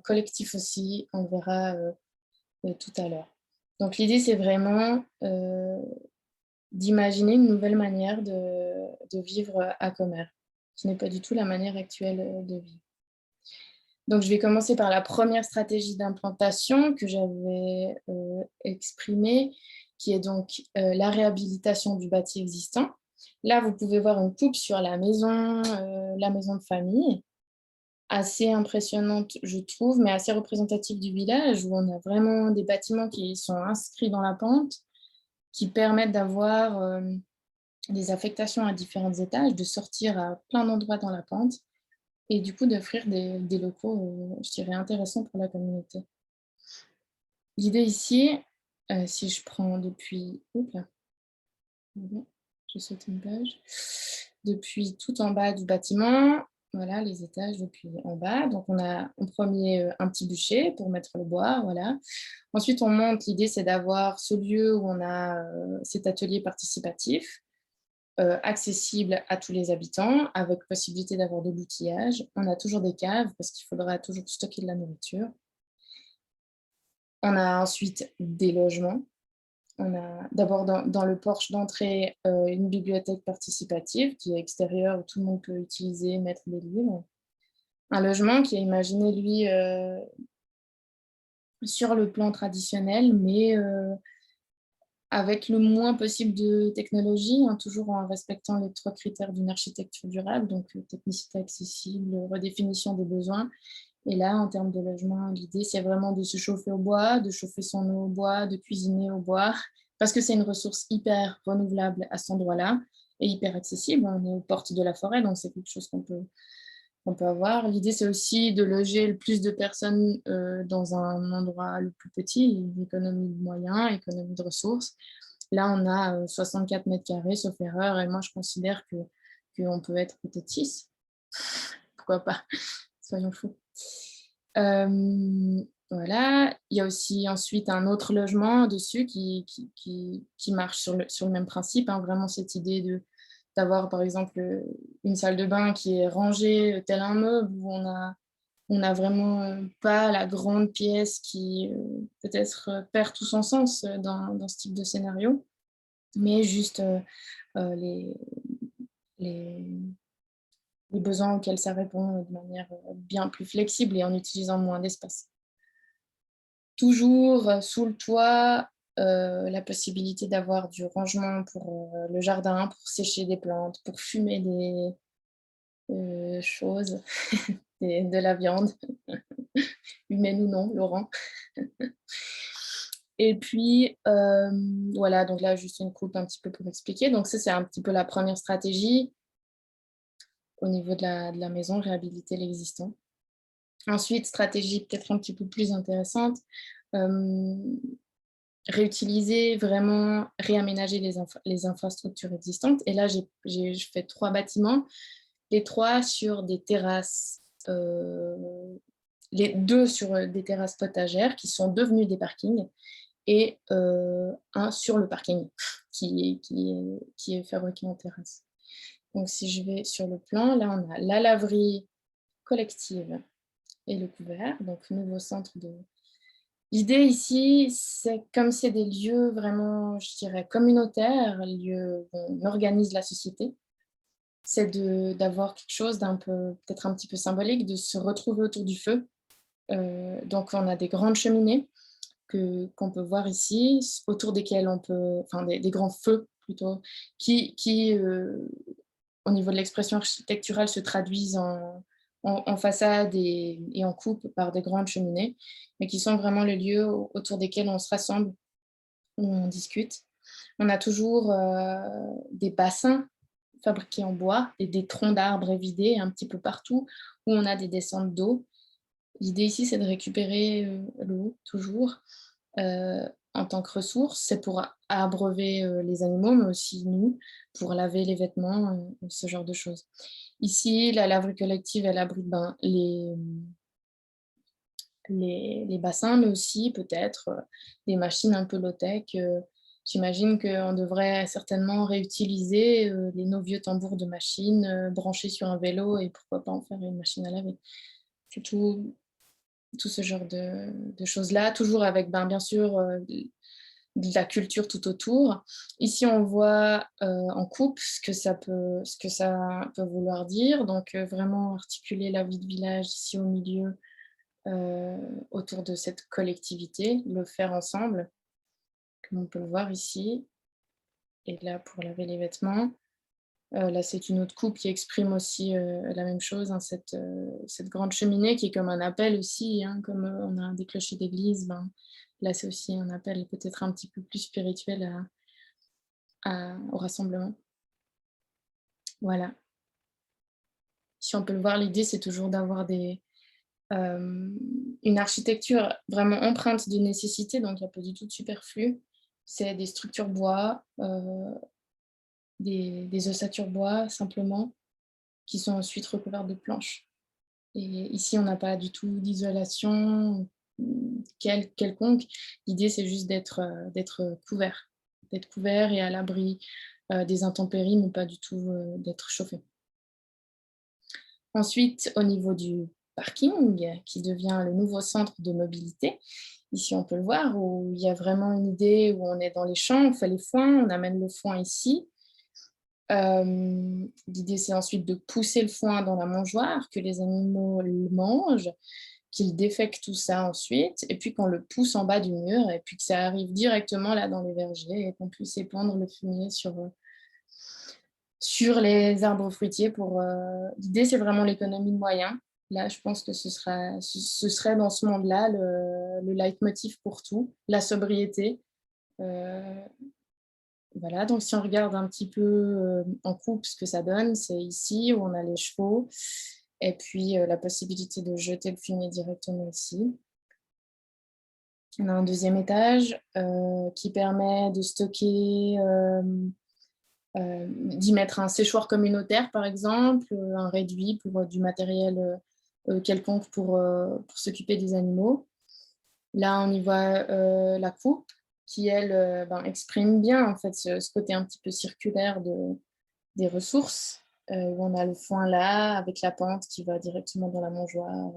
collectif aussi, on le verra, tout à l'heure. Donc l'idée, c'est vraiment, d'imaginer une nouvelle manière de vivre à Comer, qui n'est pas du tout la manière actuelle, de vivre. Donc je vais commencer par la première stratégie d'implantation que j'avais, exprimée, qui est donc, la réhabilitation du bâti existant. Là, vous pouvez voir une coupe sur la maison de famille, assez impressionnante, je trouve, mais assez représentative du village, où on a vraiment des bâtiments qui sont inscrits dans la pente, qui permettent d'avoir, des affectations à différents étages, de sortir à plein d'endroits dans la pente et du coup d'offrir des locaux, je dirais intéressants pour la communauté. L'idée ici, si je prends depuis oups là, pardon, j'ai sauté une page. Depuis tout en bas du bâtiment, voilà les étages depuis en bas. Donc on a en premier un petit bûcher pour mettre le bois, voilà. Ensuite on monte, l'idée c'est d'avoir ce lieu où on a, cet atelier participatif. Accessible à tous les habitants, avec possibilité d'avoir de l'outillage. On a toujours des caves parce qu'il faudra toujours stocker de la nourriture. On a ensuite des logements. On a d'abord dans le porche d'entrée, une bibliothèque participative qui est extérieure où tout le monde peut utiliser, mettre des livres. Un logement qui est imaginé lui, sur le plan traditionnel mais avec le moins possible de technologie, hein, toujours en respectant les 3 critères d'une architecture durable, donc technicité accessible, redéfinition des besoins. Et là, en termes de logement, l'idée, c'est vraiment de se chauffer au bois, de chauffer son eau au bois, de cuisiner au bois, parce que c'est une ressource hyper renouvelable à cet endroit-là et hyper accessible. On est aux portes de la forêt, donc c'est quelque chose qu'on peut avoir. L'idée, c'est aussi de loger le plus de personnes dans un endroit le plus petit, une économie de moyens, économie de ressources. Là, on a 64 mètres carrés, sauf erreur, et moi, je considère qu'on peut être peut-être 6. Pourquoi pas? Soyons fous. Voilà. Il y a aussi ensuite un autre logement dessus qui marche sur le même principe, hein, vraiment cette idée d'avoir, par exemple, une salle de bain qui est rangée tel un meuble, où on a On n'a vraiment pas la grande pièce qui peut-être perd tout son sens dans ce type de scénario, mais juste les, les, les besoins auxquels ça répond de manière bien plus flexible et en utilisant moins d'espace. Toujours sous le toit, la possibilité d'avoir du rangement pour le jardin, pour sécher des plantes, pour fumer des choses, de la viande, humaine ou non, Laurent. Et puis, voilà, donc là, juste une coupe un petit peu pour expliquer. Donc ça, c'est un petit peu la première stratégie au niveau de la maison, réhabiliter l'existant. Ensuite, stratégie peut-être un petit peu plus intéressante, hem, réutiliser, vraiment réaménager les infrastructures existantes. Et là, je fais 3 bâtiments, les 3 sur des terrasses, les 2 sur, des terrasses potagères qui sont devenues des parkings et un sur le parking qui est fabriqué en terrasse. Donc si je vais sur le plan, là, on a la laverie collective et le couvert, donc nouveau centre de. L'idée ici, c'est comme c'est des lieux vraiment, je dirais, communautaires, lieux où on organise la société, c'est d'avoir quelque chose d'un peu, peut-être un petit peu symbolique, de se retrouver autour du feu. Donc on a des grandes cheminées qu'on peut voir ici, autour desquelles on peut, enfin des grands feux plutôt, qui au niveau de l'expression architecturale, se traduisent en façade et en coupe par des grandes cheminées, mais qui sont vraiment les lieux autour desquels on se rassemble, où on discute. On a toujours des bassins fabriqués en bois et des troncs d'arbres évidés un petit peu partout, où on a des descentes d'eau. L'idée ici, c'est de récupérer l'eau toujours en tant que ressource. C'est pour abreuver les animaux, mais aussi nous, pour laver les vêtements, ce genre de choses. Ici, la laverie collective, elle abrite ben, les bassins, mais aussi peut-être des machines un peu low-tech. J'imagine qu'on devrait certainement réutiliser nos vieux tambours de machines branchés sur un vélo et pourquoi pas en faire une machine à laver. C'est tout ce genre de choses-là, toujours avec ben, bien sûr de la culture tout autour. Ici, on voit en coupe ce que ça peut vouloir dire. Donc, vraiment articuler la vie de village ici au milieu euh, autour de cette collectivité, le faire ensemble, comme on peut le voir ici. Et là, pour laver les vêtements. Là, c'est une autre coupe qui exprime aussi la même chose, hein, cette grande cheminée qui est comme un appel aussi, hein, comme on a des clochers d'église, ben, là, c'est aussi un appel peut-être un petit peu plus spirituel au rassemblement. Voilà. Si on peut le voir, l'idée, c'est toujours d'avoir une architecture vraiment empreinte de nécessité, donc il n'y a pas du tout de superflu. C'est des structures bois, des ossatures bois simplement, qui sont ensuite recouvertes de planches. Et ici, on n'a pas du tout d'isolation quelconque. L'idée, c'est juste d'être couvert et à l'abri des intempéries, mais pas du tout d'être chauffé. Ensuite, au niveau du parking, qui devient le nouveau centre de mobilité, ici, on peut le voir, où il y a vraiment une idée où on est dans les champs, on fait les foins, on amène le foin ici. L'idée, c'est ensuite de pousser le foin dans la mangeoire, que les animaux le mangent, qu'ils défèquent tout ça ensuite, et puis qu'on le pousse en bas du mur, et puis que ça arrive directement là dans les vergers, et qu'on puisse épandre le fumier sur les arbres fruitiers. L'idée, c'est vraiment l'économie de moyens. Là, je pense que ce serait dans ce monde-là le leitmotiv pour tout, la sobriété. Euh, voilà, donc si on regarde un petit peu en coupe ce que ça donne, c'est ici où on a les chevaux et puis la possibilité de jeter le fumier directement ici. On a un deuxième étage qui permet de stocker, d'y mettre un séchoir communautaire par exemple, un réduit pour du matériel quelconque pour s'occuper des animaux. Là, on y voit la coupe qui, elle, ben, exprime bien en fait, ce côté un petit peu circulaire des ressources. où on a le foin là, avec la pente qui va directement dans la mangeoire,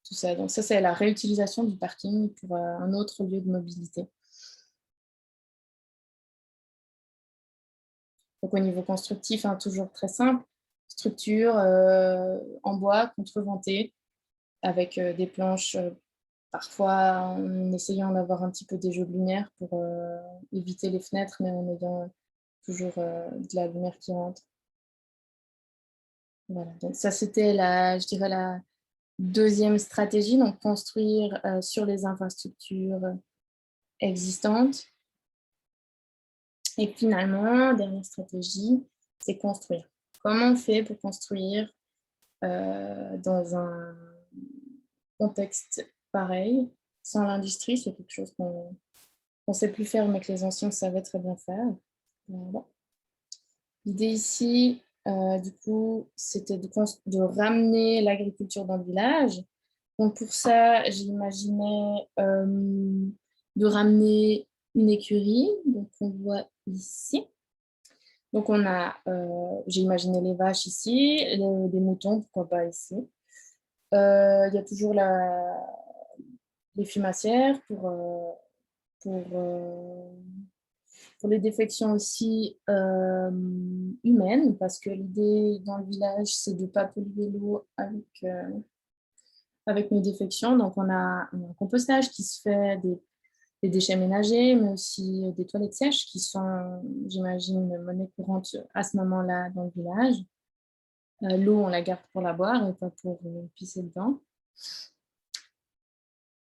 tout ça. Donc ça, c'est la réutilisation du parking pour un autre lieu de mobilité. Donc au niveau constructif, hein, toujours très simple, structure en bois contreventée avec des planches, parfois en essayant d'avoir un petit peu des jeux de lumière pour éviter les fenêtres, mais en ayant toujours de la lumière qui rentre. Voilà, donc ça c'était je dirais la deuxième stratégie, donc construire sur les infrastructures existantes. Et finalement, dernière stratégie, c'est construire. Comment on fait pour construire dans un contexte pareil, sans l'industrie? C'est quelque chose qu'on ne sait plus faire, mais que les anciens savaient très bien faire. Voilà. L'idée ici, du coup, c'était de ramener l'agriculture dans le village. Donc pour ça, j'imaginais de ramener une écurie, donc on voit ici. Donc j'ai imaginé les vaches ici, des moutons, pourquoi pas ici. Il y a toujours les fumacières pour, euh, pour les défections aussi humaines, parce que l'idée dans le village, c'est de ne pas polluer l'eau avec nos défections. Donc on a un compostage qui se fait, des déchets ménagers, mais aussi des toilettes sèches qui sont, j'imagine, monnaie courante à ce moment-là dans le village. L'eau, on la garde pour la boire et pas pour pisser dedans.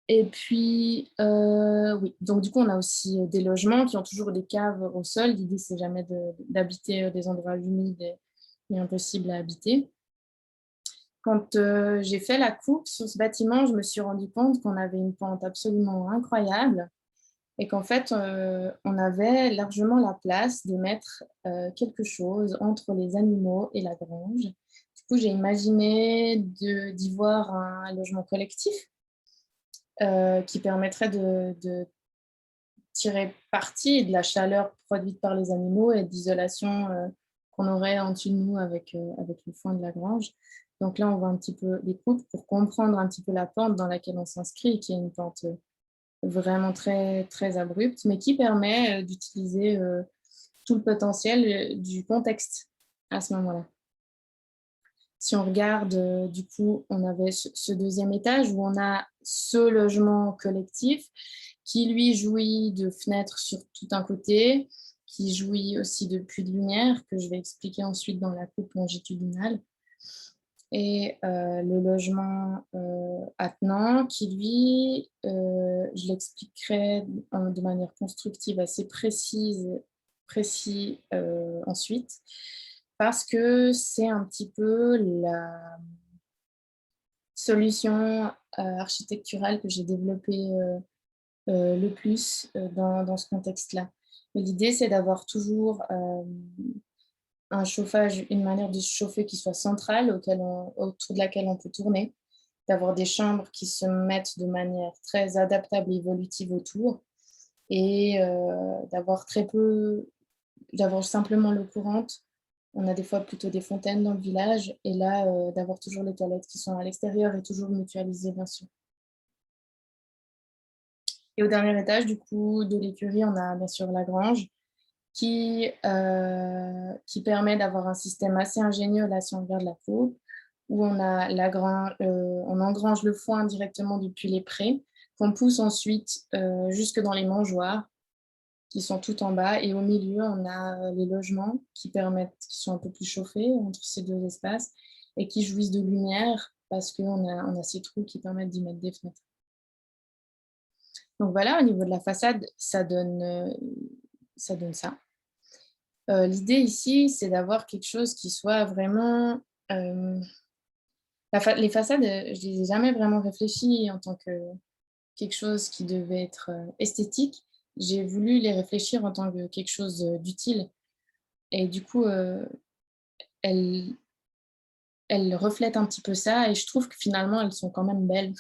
Et puis, oui, donc du coup, on a aussi des logements qui ont toujours des caves au sol. L'idée, c'est jamais d'habiter des endroits humides et impossibles à habiter. Quand j'ai fait la coupe sur ce bâtiment, je me suis rendu compte qu'on avait une pente absolument incroyable et qu'en fait, on avait largement la place de mettre quelque chose entre les animaux et la grange. Du coup, j'ai imaginé d'y voir un logement collectif qui permettrait de tirer parti de la chaleur produite par les animaux et d'isolation qu'on aurait en dessous de nous avec le foin de la grange. Donc là, on voit un petit peu les coupes pour comprendre un petit peu la pente dans laquelle on s'inscrit, qui est une pente vraiment très, très abrupte, mais qui permet d'utiliser tout le potentiel du contexte à ce moment-là. Si on regarde, du coup, on avait ce deuxième étage où on a ce logement collectif qui, lui, jouit de fenêtres sur tout un côté, qui jouit aussi de puits de lumière, que je vais expliquer ensuite dans la coupe longitudinale. Et le logement attenant, qui, lui, je l'expliquerai de manière constructive assez précis ensuite, parce que c'est un petit peu la solution architecturale que j'ai développée le plus dans ce contexte-là. Mais l'idée, c'est d'avoir toujours un chauffage, une manière de se chauffer qui soit centrale, autour de laquelle on peut tourner, d'avoir des chambres qui se mettent de manière très adaptable et évolutive autour, et d'avoir simplement l'eau courante. On a des fois plutôt des fontaines dans le village, et là, d'avoir toujours les toilettes qui sont à l'extérieur et toujours mutualisées, bien sûr. Et au dernier étage, du coup, de l'écurie, on a bien sûr la grange qui permet d'avoir un système assez ingénieux, là, si on regarde la coupe, où on engrange le foin directement depuis les prés, qu'on pousse ensuite jusque dans les mangeoires, qui sont tout en bas. Et au milieu, on a les logements qui sont un peu plus chauffés entre ces deux espaces et qui jouissent de lumière parce qu'on a ces trous qui permettent d'y mettre des fenêtres. Donc voilà, au niveau de la façade, ça donne ça. L'idée ici, c'est d'avoir quelque chose qui soit vraiment... les façades, je ne les ai jamais vraiment réfléchies en tant que quelque chose qui devait être esthétique. J'ai voulu les réfléchir en tant que quelque chose d'utile. Et du coup, elles, elles reflètent un petit peu ça et je trouve que finalement, elles sont quand même belles.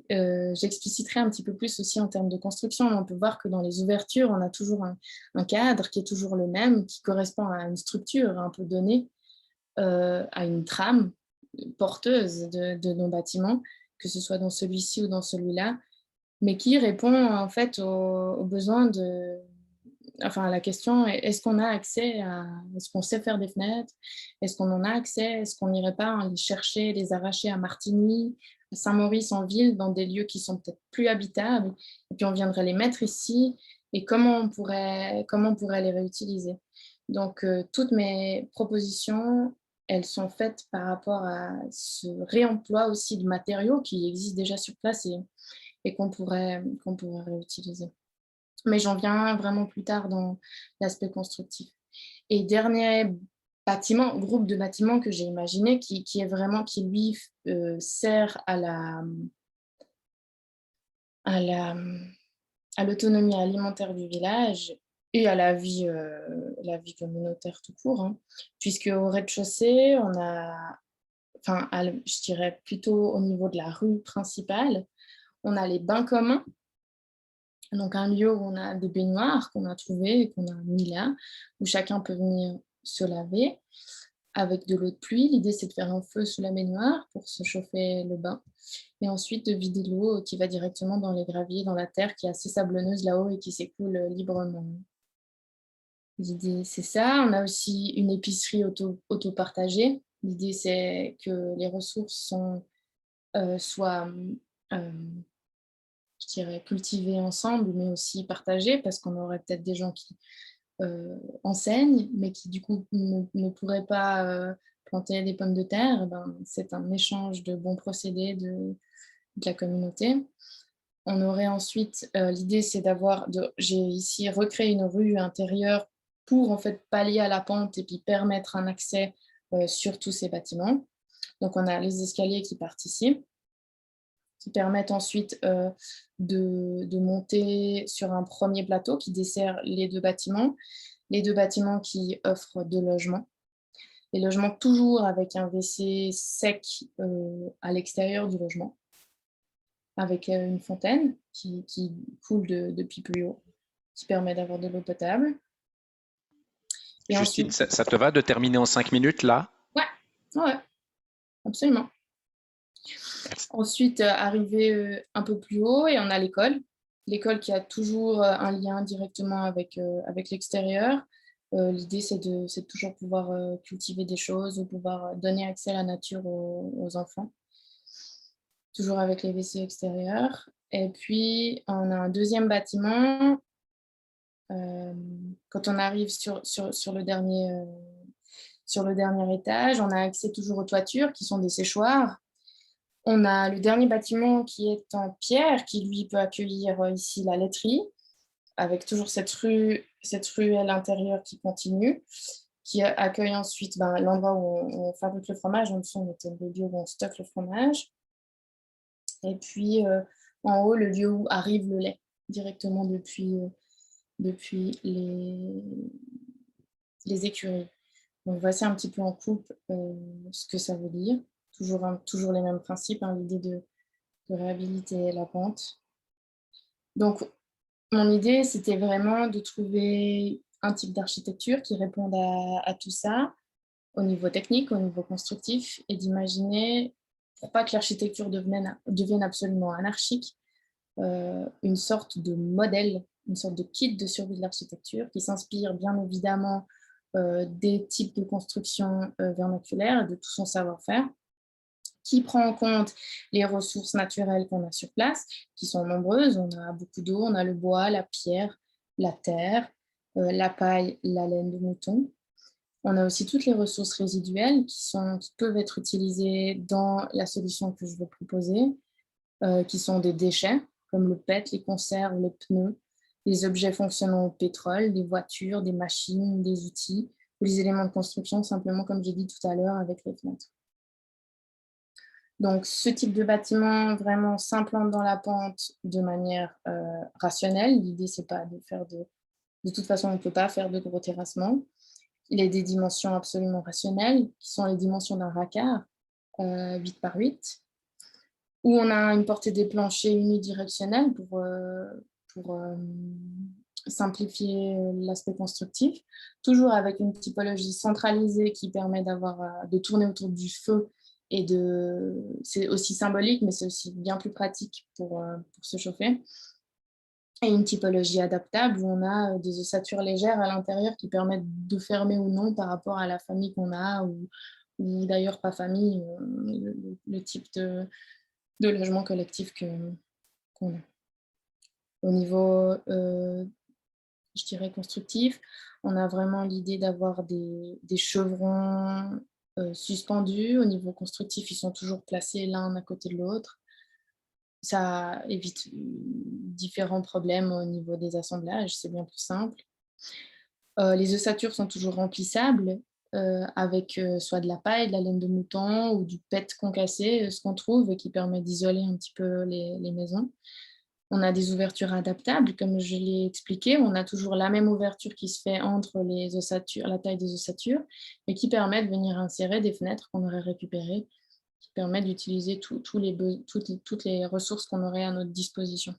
J'expliciterai un petit peu plus aussi en termes de construction. On peut voir que dans les ouvertures, on a toujours un cadre qui est toujours le même, qui correspond à une structure un peu donnée, à une trame porteuse de nos bâtiments, que ce soit dans celui-ci ou dans celui-là, mais qui répond en fait aux besoins de... Enfin, la question est, est-ce qu'on a accès à... Est-ce qu'on sait faire des fenêtres? Est-ce qu'on en a accès? Est-ce qu'on n'irait pas les chercher, les arracher à Martigny, à Saint-Maurice en ville, dans des lieux qui sont peut-être plus habitables, et puis on viendrait les mettre ici, et comment on pourrait les réutiliser? Donc, toutes mes propositions, elles sont faites par rapport à ce réemploi aussi de matériaux qui existent déjà sur place et qu'on pourrait réutiliser. Mais j'en viens vraiment plus tard dans l'aspect constructif. Et dernier bâtiment, groupe de bâtiments que j'ai imaginé, qui est vraiment, qui lui sert à la, à l'autonomie alimentaire du village et à la vie communautaire tout court, hein. Puisque au rez-de-chaussée, on a, enfin, je dirais plutôt au niveau de la rue principale, on a les bains communs, donc un lieu où on a des baignoires qu'on a trouvées et qu'on a mis là, où chacun peut venir se laver avec de l'eau de pluie. L'idée, c'est de faire un feu sous la baignoire pour se chauffer le bain et ensuite de vider l'eau qui va directement dans les graviers, dans la terre qui est assez sablonneuse là-haut et qui s'écoule librement. L'idée, c'est ça. On a aussi une épicerie auto-partagée. L'idée, c'est que les ressources soient, euh, je dirais, cultivées ensemble, mais aussi partagées, parce qu'on aurait peut-être des gens qui enseignent, mais qui du coup ne pourraient pas planter des pommes de terre. Eh ben, c'est un échange de bons procédés de la communauté. On aurait ensuite, l'idée c'est j'ai ici recréé une rue intérieure pour en fait pallier à la pente et puis permettre un accès sur tous ces bâtiments. Donc on a les escaliers qui partent ici, qui permettent ensuite de monter sur un premier plateau qui dessert les deux bâtiments qui offrent deux logements. Les logements toujours avec un WC sec à l'extérieur du logement, avec une fontaine qui coule depuis plus haut, qui permet d'avoir de l'eau potable. Et Justine, ensuite, ça te va de terminer en 5 minutes là? ouais, ouais, absolument. Merci. Ensuite, arriver un peu plus haut et on a l'école. L'école qui a toujours un lien directement avec l'extérieur. L'idée, c'est de toujours pouvoir cultiver des choses, de pouvoir donner accès à la nature aux enfants, toujours avec les WC extérieurs. Et puis, on a un deuxième bâtiment. Quand on arrive sur sur le dernier étage, on a accès toujours aux toitures qui sont des séchoirs. On a le dernier bâtiment qui est en pierre, qui lui peut accueillir ici la laiterie, avec toujours cette ruelle intérieure qui continue, qui accueille ensuite l'endroit où on fabrique le fromage. En dessous, on était le lieu où on stocke le fromage. Et puis, en haut, le lieu où arrive le lait, directement depuis les écuries. Donc, voici un petit peu en coupe ce que ça veut dire. Toujours les mêmes principes, hein, l'idée de réhabiliter la pente. Donc, mon idée, c'était vraiment de trouver un type d'architecture qui réponde à tout ça, au niveau technique, au niveau constructif, et d'imaginer, pour pas que l'architecture devienne absolument anarchique, une sorte de modèle, une sorte de kit de survie de l'architecture qui s'inspire bien évidemment des types de construction vernaculaires et de tout son savoir-faire, qui prend en compte les ressources naturelles qu'on a sur place, qui sont nombreuses. On a beaucoup d'eau, on a le bois, la pierre, la terre, la paille, la laine de mouton. On a aussi toutes les ressources résiduelles qui peuvent être utilisées dans la solution que je vais proposer, qui sont des déchets, comme le PET, les conserves, les pneus, les objets fonctionnant au pétrole, des voitures, des machines, des outils, ou les éléments de construction, simplement comme j'ai dit tout à l'heure avec les fenêtres. Donc, ce type de bâtiment vraiment s'implante dans la pente de manière rationnelle. L'idée, c'est pas de faire de toute façon, on ne peut pas faire de gros terrassements. Il a des dimensions absolument rationnelles, qui sont les dimensions d'un racard, 8 par 8, où on a une portée des planchers unidirectionnelle pour simplifier l'aspect constructif, toujours avec une typologie centralisée qui permet de tourner autour du feu et c'est aussi symbolique, mais c'est aussi bien plus pratique pour se chauffer. Et une typologie adaptable où on a des ossatures légères à l'intérieur qui permettent de fermer ou non par rapport à la famille qu'on a ou d'ailleurs pas famille, le type de logement collectif qu'on a. Au niveau, je dirais, constructif, on a vraiment l'idée d'avoir des chevrons suspendus. Au niveau constructif, ils sont toujours placés l'un à côté de l'autre. Ça évite différents problèmes au niveau des assemblages, c'est bien plus simple. Les ossatures sont toujours remplissables avec soit de la paille, de la laine de mouton ou du pet concassé, ce qu'on trouve et qui permet d'isoler un petit peu les maisons. On a des ouvertures adaptables, comme je l'ai expliqué. On a toujours la même ouverture qui se fait entre les ossatures, la taille des ossatures, mais qui permet de venir insérer des fenêtres qu'on aurait récupérées, qui permet d'utiliser toutes les ressources qu'on aurait à notre disposition.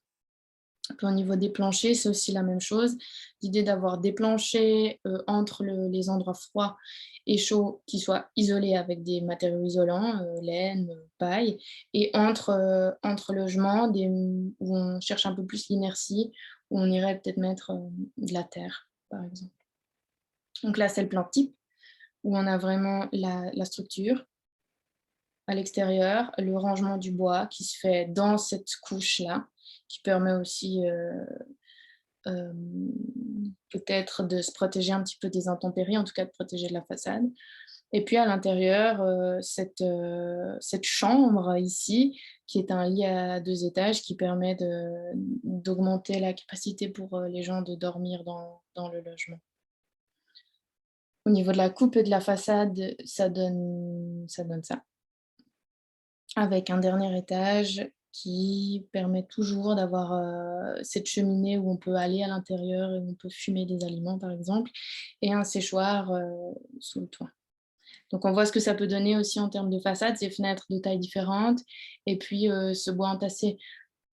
Puis au niveau des planchers, c'est aussi la même chose. L'idée d'avoir des planchers entre les endroits froids et chauds qui soient isolés avec des matériaux isolants, laine, paille, et entre logements où on cherche un peu plus l'inertie, où on irait peut-être mettre de la terre, par exemple. Donc là, c'est le plan type, où on a vraiment la structure à l'extérieur, le rangement du bois qui se fait dans cette couche-là, qui permet aussi peut-être de se protéger un petit peu des intempéries, en tout cas de protéger de la façade. Et puis à l'intérieur, cette chambre ici, qui est un lit à 2 étages, qui permet d'augmenter la capacité pour les gens de dormir dans le logement. Au niveau de la coupe et de la façade, ça donne ça. Avec un dernier étage qui permet toujours d'avoir cette cheminée où on peut aller à l'intérieur et où on peut fumer des aliments, par exemple, et un séchoir sous le toit. Donc on voit ce que ça peut donner aussi en termes de façade, ces fenêtres de tailles différentes et puis ce bois entassé.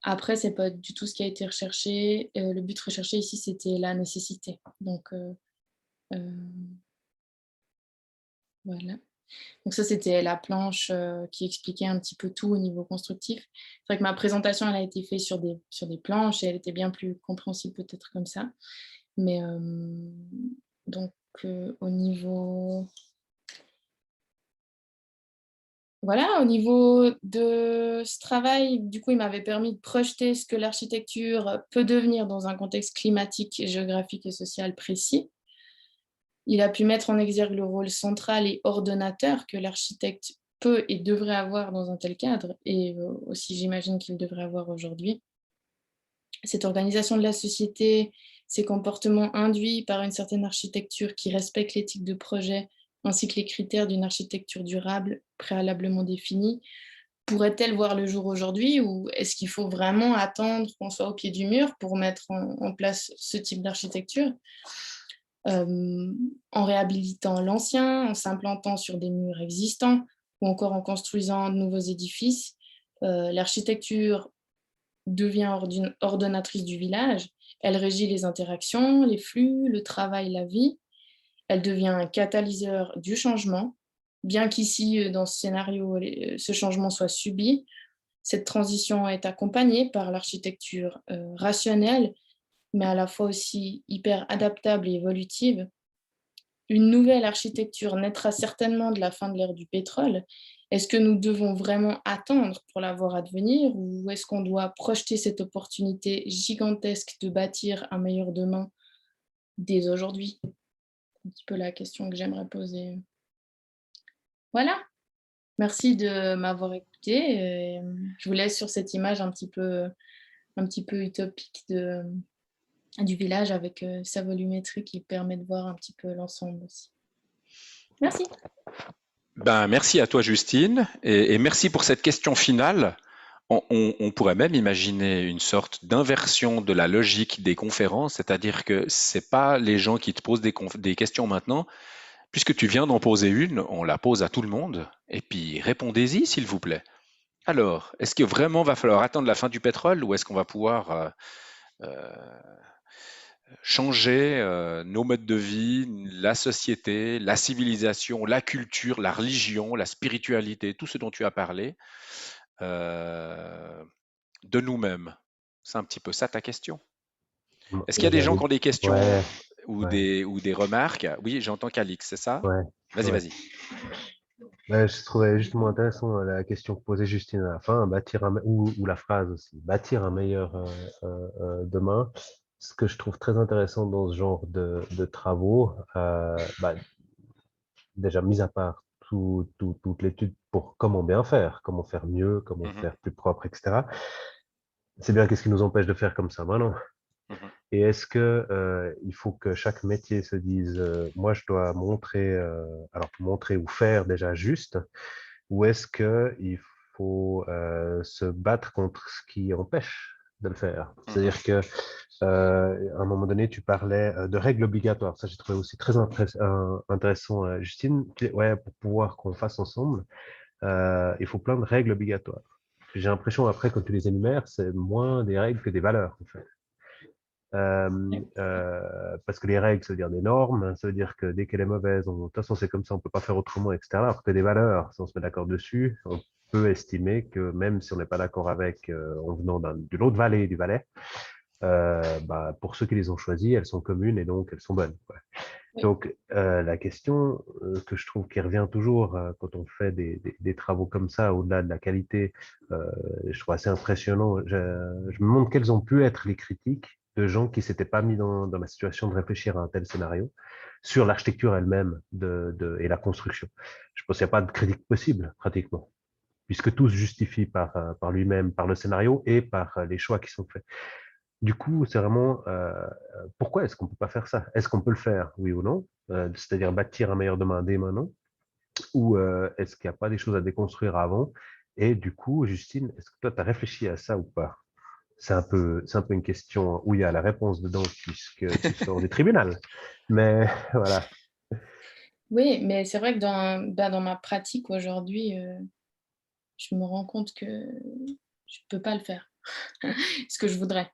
Après, c'est pas du tout ce qui a été recherché. Le but recherché ici, c'était la nécessité. Donc voilà. Donc ça, c'était la planche qui expliquait un petit peu tout au niveau constructif. C'est vrai que ma présentation, elle a été faite sur des planches et elle était bien plus compréhensible peut-être comme ça. Mais donc au niveau... Voilà, au niveau de ce travail, du coup, il m'avait permis de projeter ce que l'architecture peut devenir dans un contexte climatique, géographique et social précis. Il a pu mettre en exergue le rôle central et ordonnateur que l'architecte peut et devrait avoir dans un tel cadre, et aussi j'imagine qu'il devrait avoir aujourd'hui. Cette organisation de la société, ces comportements induits par une certaine architecture qui respecte l'éthique de projet, ainsi que les critères d'une architecture durable préalablement définis, pourrait-elle voir le jour aujourd'hui ou est-ce qu'il faut vraiment attendre qu'on soit au pied du mur pour mettre en place ce type d'architecture ? En réhabilitant l'ancien, en s'implantant sur des murs existants ou encore en construisant de nouveaux édifices. L'architecture devient ordonnatrice du village. Elle régit les interactions, les flux, le travail, la vie. Elle devient un catalyseur du changement. Bien qu'ici, dans ce scénario, ce changement soit subi, cette transition est accompagnée par l'architecture rationnelle, mais à la fois aussi hyper adaptable et évolutive. Une nouvelle architecture naîtra certainement de la fin de l'ère du pétrole. Est-ce que nous devons vraiment attendre pour la voir advenir ou est-ce qu'on doit projeter cette opportunité gigantesque de bâtir un meilleur demain dès aujourd'hui? Un petit peu la question que j'aimerais poser. Voilà, merci de m'avoir écouté. Je vous laisse sur cette image un petit peu utopique du village avec sa volumétrie qui permet de voir un petit peu l'ensemble aussi. Merci. Ben, merci à toi, Justine, et merci pour cette question finale. On pourrait même imaginer une sorte d'inversion de la logique des conférences, c'est-à-dire que c'est pas les gens qui te posent des questions maintenant. Puisque tu viens d'en poser une, on la pose à tout le monde, et puis répondez-y, s'il vous plaît. Alors, est-ce que vraiment va falloir attendre la fin du pétrole ou est-ce qu'on va pouvoir euh, changer nos modes de vie, la société, la civilisation, la culture, la religion, la spiritualité, tout ce dont tu as parlé, euh, de nous-mêmes? C'est un petit peu ça ta question. Est-ce qu'il y a des gens J'allais, qui ont des questions ouais, ouais, ou des remarques? Oui, j'entends Calix, c'est ça? ouais, Vas-y, ouais. vas-y. Je trouvais justement intéressant la question que posait Justine à la fin, ou la phrase aussi, bâtir un meilleur demain. Ce que je trouve très intéressant dans ce genre de travaux, déjà mis à part toute l'étude pour comment bien faire, comment faire mieux, comment Mhm, faire plus propre, etc. C'est bien qu'est-ce qui nous empêche de faire comme ça maintenant. mhm, Et est-ce que il faut que chaque métier se dise, moi je dois montrer, alors montrer ou faire déjà juste, ou est-ce que il faut se battre contre ce qui empêche de le faire? mhm. C'est-à-dire que à un moment donné, tu parlais de règles obligatoires. Ça, j'ai trouvé aussi très intéressant, Justine. Ouais, pour pouvoir qu'on fasse ensemble, il faut plein de règles obligatoires. J'ai l'impression après, quand tu les énumères, c'est moins des règles que des valeurs, en fait. Parce que les règles, ça veut dire des normes, ça veut dire que dès qu'elle est mauvaise, de toute façon c'est comme ça, on peut pas faire autrement, etc. Alors que des valeurs, si on se met d'accord dessus, on peut estimer que même si on n'est pas d'accord avec, en venant d'une autre vallée du Valais, pour ceux qui les ont choisies, elles sont communes et donc elles sont bonnes. Ouais. Oui. Donc la question que je trouve qui revient toujours quand on fait des travaux comme ça, au-delà de la qualité, je trouve assez impressionnant. Je me demande quelles ont pu être les critiques de gens qui s'étaient pas mis dans la situation de réfléchir à un tel scénario sur l'architecture elle-même et la construction. Je pense qu'il n'y a pas de critique possible pratiquement, puisque tout se justifie par lui-même, par le scénario et par les choix qui sont faits. Du coup, c'est vraiment pourquoi est-ce qu'on peut pas faire ça? Est-ce qu'on peut le faire, oui ou non? C'est-à-dire bâtir un meilleur demain dès maintenant? Ou est-ce qu'il n'y a pas des choses à déconstruire avant? Et du coup, Justine, est-ce que toi, tu as réfléchi à ça ou pas? C'est un peu une question où il y a la réponse dedans puisque tu sors du tribunal. Mais voilà. Oui, mais c'est vrai que dans ma pratique aujourd'hui, je me rends compte que je peux pas le faire, ce que je voudrais.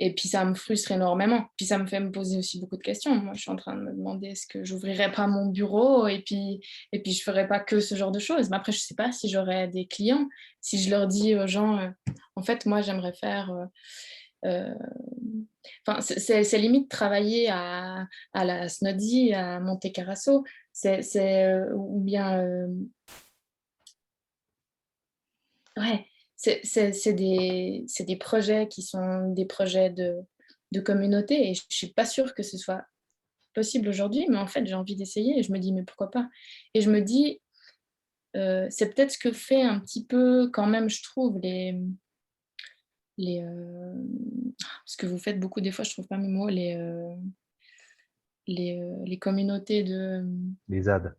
Et puis ça me frustre énormément. Puis ça me fait me poser aussi beaucoup de questions. Moi, je suis en train de me demander est-ce que j'ouvrirais pas mon bureau et puis je ferais pas que ce genre de choses. Mais après, je sais pas si j'aurais des clients, si je leur dis aux gens, en fait, moi, j'aimerais faire. Euh, Enfin, c'est limite travailler à la Snoddy, à Monte Carasso, ou bien ouais, c'est des projets qui sont des projets de communauté et je suis pas sûre que ce soit possible aujourd'hui, mais en fait, j'ai envie d'essayer et je me dis, mais pourquoi pas? Et je me dis, c'est peut-être ce que fait un petit peu quand même, je trouve, ce que vous faites beaucoup des fois, je trouve pas mes mots, les communautés de... Les ZAD.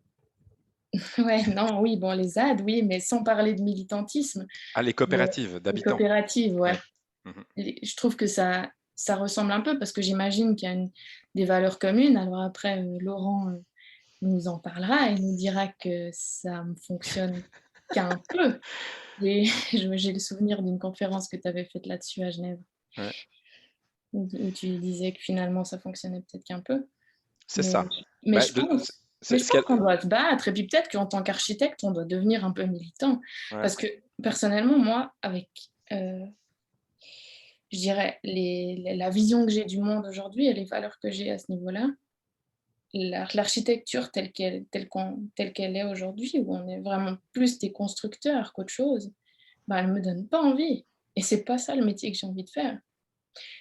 Ouais, non, oui, bon, les ZAD, oui, mais sans parler de militantisme, Ah, les mais coopératives les d'habitants. coopératives, ouais. Ouais. Mhm. Je trouve que ça ressemble un peu parce que j'imagine qu'il y a des valeurs communes. Alors après, Laurent nous en parlera et nous dira que ça ne fonctionne qu'un peu. Et j'ai le souvenir d'une conférence que tu avais faite là-dessus à Genève, Ouais, où tu disais que finalement ça fonctionnait peut-être qu'un peu. c'est Mais, ça. mais Bah, je pense, ce qu'il y a- qu'on doit se battre et puis peut-être qu'en tant qu'architecte, on doit devenir un peu militant. ouais. Parce que personnellement, moi, avec je dirais, la vision que j'ai du monde aujourd'hui et les valeurs que j'ai à ce niveau-là, l'architecture telle qu'elle est aujourd'hui, où on est vraiment plus des constructeurs qu'autre chose, bah, elle ne me donne pas envie. Et c'est pas ça le métier que j'ai envie de faire.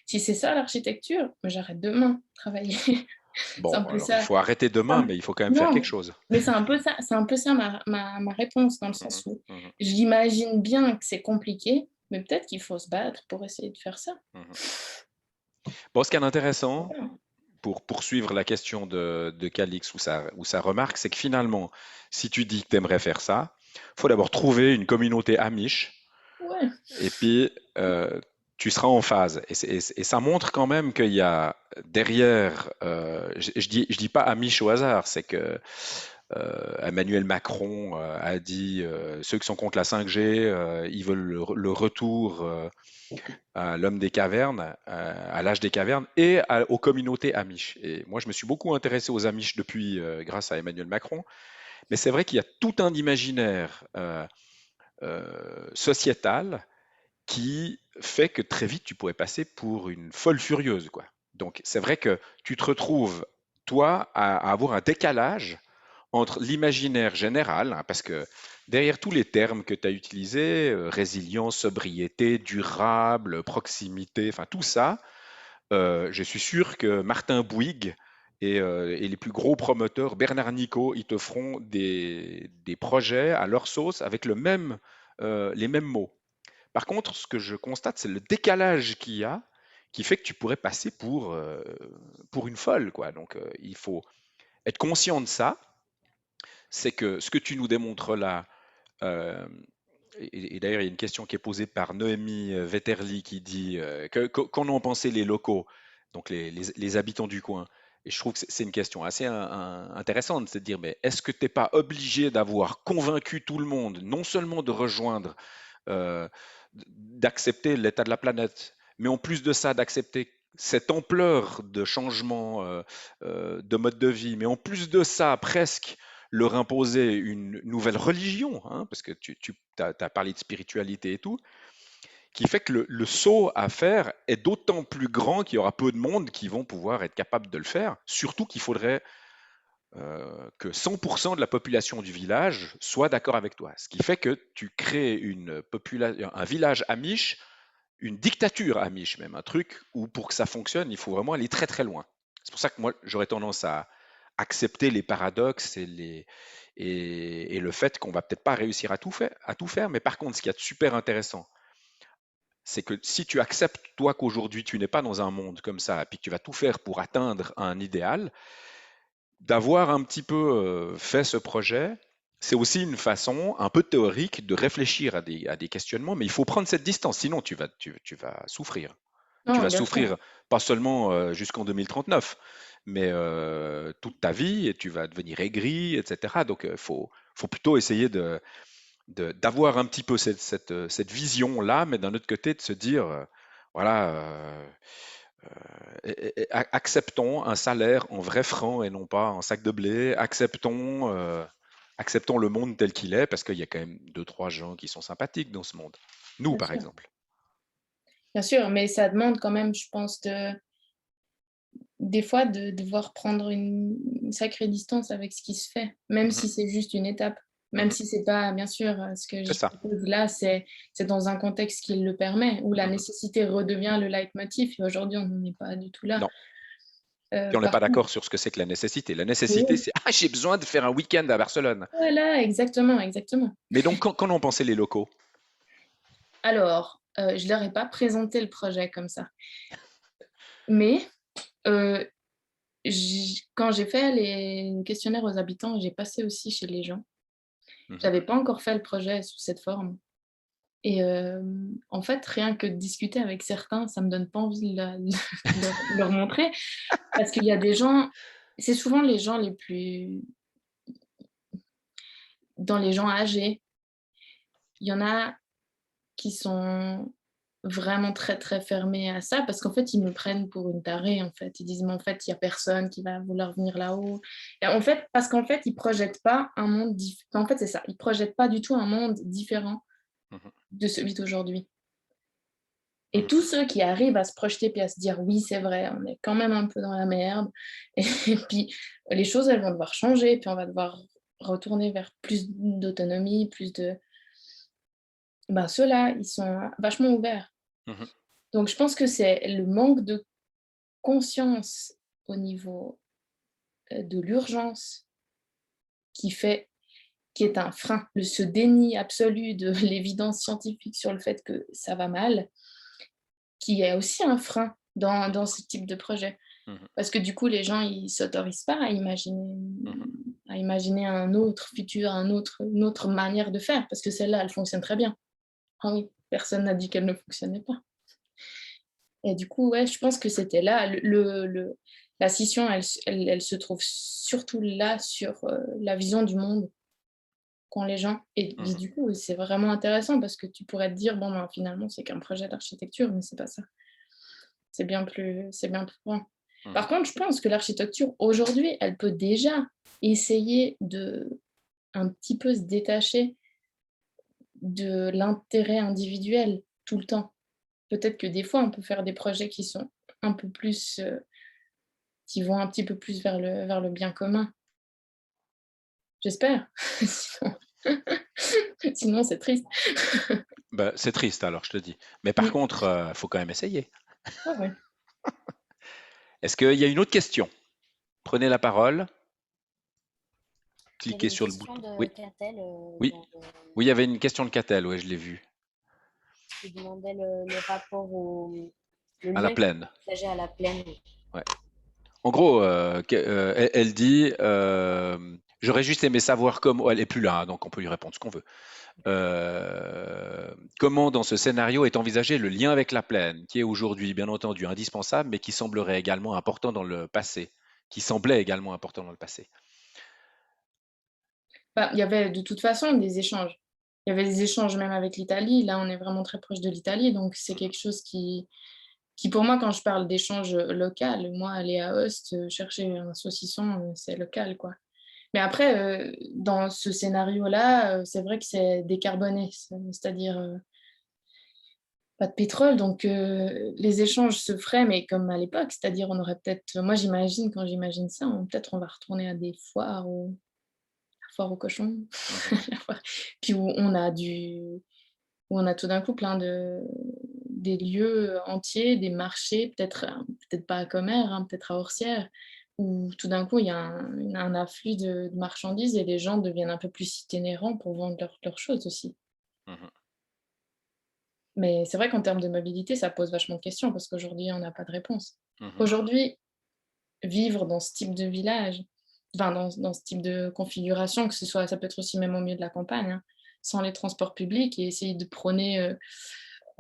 Si c'est ça l'architecture, bah, j'arrête demain de travailler. C'est un Bon, peu alors il ça. faut arrêter demain, mais il faut quand même faire quelque Non, chose. mais c'est un peu ça ma réponse, dans le Mhm, sens où mhm, j'imagine bien que c'est compliqué, mais peut-être qu'il faut se battre pour essayer de faire ça. mhm. Bon, ce qui est intéressant, Voilà. pour poursuivre la question de Calix ou sa remarque, c'est que finalement, si tu dis que tu aimerais faire ça, faut d'abord trouver une communauté amiche Ouais. et puis tu seras en phase. Et ça montre quand même qu'il y a derrière, je dis pas amiche au hasard, c'est que Emmanuel Macron a dit ceux qui sont contre la 5G, ils veulent le retour à l'homme des cavernes, à l'âge des cavernes et aux communautés Amish. Et moi, je me suis beaucoup intéressé aux Amish depuis, grâce à Emmanuel Macron. Mais c'est vrai qu'il y a tout un imaginaire sociétal qui fait que très vite tu pourrais passer pour une folle furieuse, quoi. Donc c'est vrai que tu te retrouves, toi, à avoir un décalage entre l'imaginaire général, hein, parce que derrière tous les termes que tu as utilisés, résilience, sobriété, durable, proximité, enfin tout ça, je suis sûr que Martin Bouygues et les plus gros promoteurs, Bernard Nico, ils te feront des projets à leur sauce avec les mêmes mots. Par contre, ce que je constate, c'est le décalage qu'il y a qui fait que tu pourrais passer pour une folle, quoi. Donc, il faut être conscient de ça. C'est que ce que tu nous démontres là, euh, et d'ailleurs, il y a une question qui est posée par Noémie Vetterli qui dit qu'en ont pensé les locaux, donc les habitants du coin. Et je trouve que c'est une question assez intéressante, c'est de dire, mais est-ce que tu n'es pas obligé d'avoir convaincu tout le monde, non seulement de rejoindre, euh, d'accepter l'état de la planète, mais en plus de ça, d'accepter cette ampleur de changement de mode de vie, mais en plus de ça, presque leur imposer une nouvelle religion, hein, parce que tu as parlé de spiritualité et tout, qui fait que le saut à faire est d'autant plus grand qu'il y aura peu de monde qui vont pouvoir être capables de le faire, surtout qu'il faudrait que 100% de la population du village soit d'accord avec toi. Ce qui fait que tu crées un village amish, une dictature amish même, un truc où pour que ça fonctionne, il faut vraiment aller très très loin. C'est pour ça que moi, j'aurais tendance à accepter les paradoxes et le fait qu'on va peut-être pas réussir à tout faire. Mais par contre, ce qui est super intéressant, c'est que si tu acceptes, toi, qu'aujourd'hui, tu n'es pas dans un monde comme ça, et puis que tu vas tout faire pour atteindre un idéal, d'avoir un petit peu fait ce projet, c'est aussi une façon un peu théorique de réfléchir à des questionnements, mais il faut prendre cette distance, sinon tu vas souffrir. Tu Non, vas bien sûr. souffrir pas seulement jusqu'en 2039, mais toute ta vie, et tu vas devenir aigri, etc. Donc faut plutôt essayer d'avoir un petit peu cette vision-là, mais d'un autre côté, de se dire, voilà, acceptons un salaire en vrai franc et non pas en sac de blé. Acceptons le monde tel qu'il est, parce qu'il y a quand même deux, trois gens qui sont sympathiques dans ce monde. Nous, Bien par sûr. exemple. Bien sûr, mais ça demande quand même, je pense, des fois de devoir prendre une sacrée distance avec ce qui se fait, même Mhm, si c'est juste une étape. Même mhm. si c'est pas, bien sûr, ce que C'est je ça. propose là, c'est dans un contexte qui le permet, où la Mhm. nécessité redevient le leitmotiv. Et aujourd'hui, on n'en est pas du tout là. Non. Puis on n'est pas Par contre, d'accord sur ce que c'est que la nécessité. La nécessité, oui, c'est ah, j'ai besoin de faire un week-end à Barcelone. voilà, exactement, exactement. Mais donc, qu'en ont pensé les locaux? Alors, je leur ai pas présenté le projet comme ça, mais euh, quand j'ai fait les questionnaires aux habitants, j'ai passé aussi chez les gens. Mhm. J'avais pas encore fait le projet sous cette forme. Et en fait, rien que de discuter avec certains, ça me donne pas envie de leur montrer parce qu'il y a des gens, c'est souvent les gens les plus dans les gens âgés, il y en a qui sont vraiment très, très fermés à ça parce qu'en fait, ils me prennent pour une tarée, en fait. Ils disent: «Mais en fait, il y a personne qui va vouloir venir là-haut» et en fait, parce qu'en fait, ils projettent pas un monde en fait, c'est ça, ils projettent pas du tout un monde différent Mhm. de celui d'aujourd'hui. Et Mhm. tous ceux qui arrivent à se projeter puis à se dire: «Oui, c'est vrai, on est quand même un peu dans la merde et puis les choses, elles vont devoir changer, puis on va devoir retourner vers plus d'autonomie, plus de» ben, ceux-là, ils sont vachement ouverts. Mhm. Donc je pense que c'est le manque de conscience au niveau, de l'urgence qui fait qui est un frein. Ce déni absolu de l'évidence scientifique sur le fait que ça va mal, qui est aussi un frein dans ce type de projet. Mhm. Parce que du coup, les gens, ils s'autorisent pas Mhm. à imaginer un autre futur, une autre manière de faire, parce que celle-là, elle fonctionne très bien. Ah oui, personne n'a dit qu'elle ne fonctionnait pas. Et du coup, ouais, je pense que c'était là la scission, elle se trouve surtout là sur la vision du monde qu'ont les gens. Et Mmh mh. du coup, c'est vraiment intéressant parce que tu pourrais te dire, bon, ben, finalement, c'est qu'un projet d'architecture, mais c'est pas ça. C'est bien plus grand. Mmh. Par contre, je pense que l'architecture, aujourd'hui, elle peut déjà essayer de un petit peu se détacher de l'intérêt individuel tout le temps. Peut-être que des fois, on peut faire des projets qui sont un peu plus, qui vont un petit peu plus vers le bien commun. J'espère. Sinon sinon c'est triste. Bah, c'est triste alors, je te dis. Mais par Mmh. contre, faut quand même essayer. Ouais, ouais. Est-ce qu'il y a une autre question? Prenez la parole, Il y avait cliquez une sur le question bouton. de Oui, Catel oui, oui, il y avait une question de Catel, ouais, je l'ai vu. qui demandait le rapport le À la lien qu'il plaine. partageait à la plaine. Ouais. En gros, elle dit, j'aurais juste aimé savoir comment. Elle est plus là, hein, donc on peut lui répondre ce qu'on veut. Comment dans ce scénario est envisagé le lien avec la plaine, qui est aujourd'hui bien entendu indispensable, mais qui semblerait également important dans le passé, qui semblait également important dans le passé. Bah, il y avait de toute façon des échanges. Il y avait des échanges même avec l'Italie. Là, on est vraiment très proche de l'Italie, donc c'est quelque chose qui pour moi, quand je parle d'échange local, moi, aller à Host, chercher un saucisson, c'est local, quoi. Mais après, dans ce scénario-là, c'est vrai que c'est décarboné, c'est-à-dire, pas de pétrole, donc les échanges se feraient, mais comme à l'époque, c'est-à-dire on aurait peut-être moi j'imagine, quand j'imagine ça, peut-être on va retourner à des foires ou foires aux cochons, Mhm, la foire puis où on a tout d'un coup plein de des lieux entiers, des marchés, peut-être pas à Commères, hein, peut-être à Orsières, où tout d'un coup il y a un afflux de marchandises et les gens deviennent un peu plus itinérants pour vendre leurs choses aussi. mhm, Mais c'est vrai qu'en termes de mobilité, ça pose vachement de questions parce qu'aujourd'hui, on n'a pas de réponse. mhm, Aujourd'hui, vivre dans ce type de village, enfin dans ce type de configuration, que ce soit, ça peut être aussi même au milieu de la campagne, hein, sans les transports publics et essayer de prôner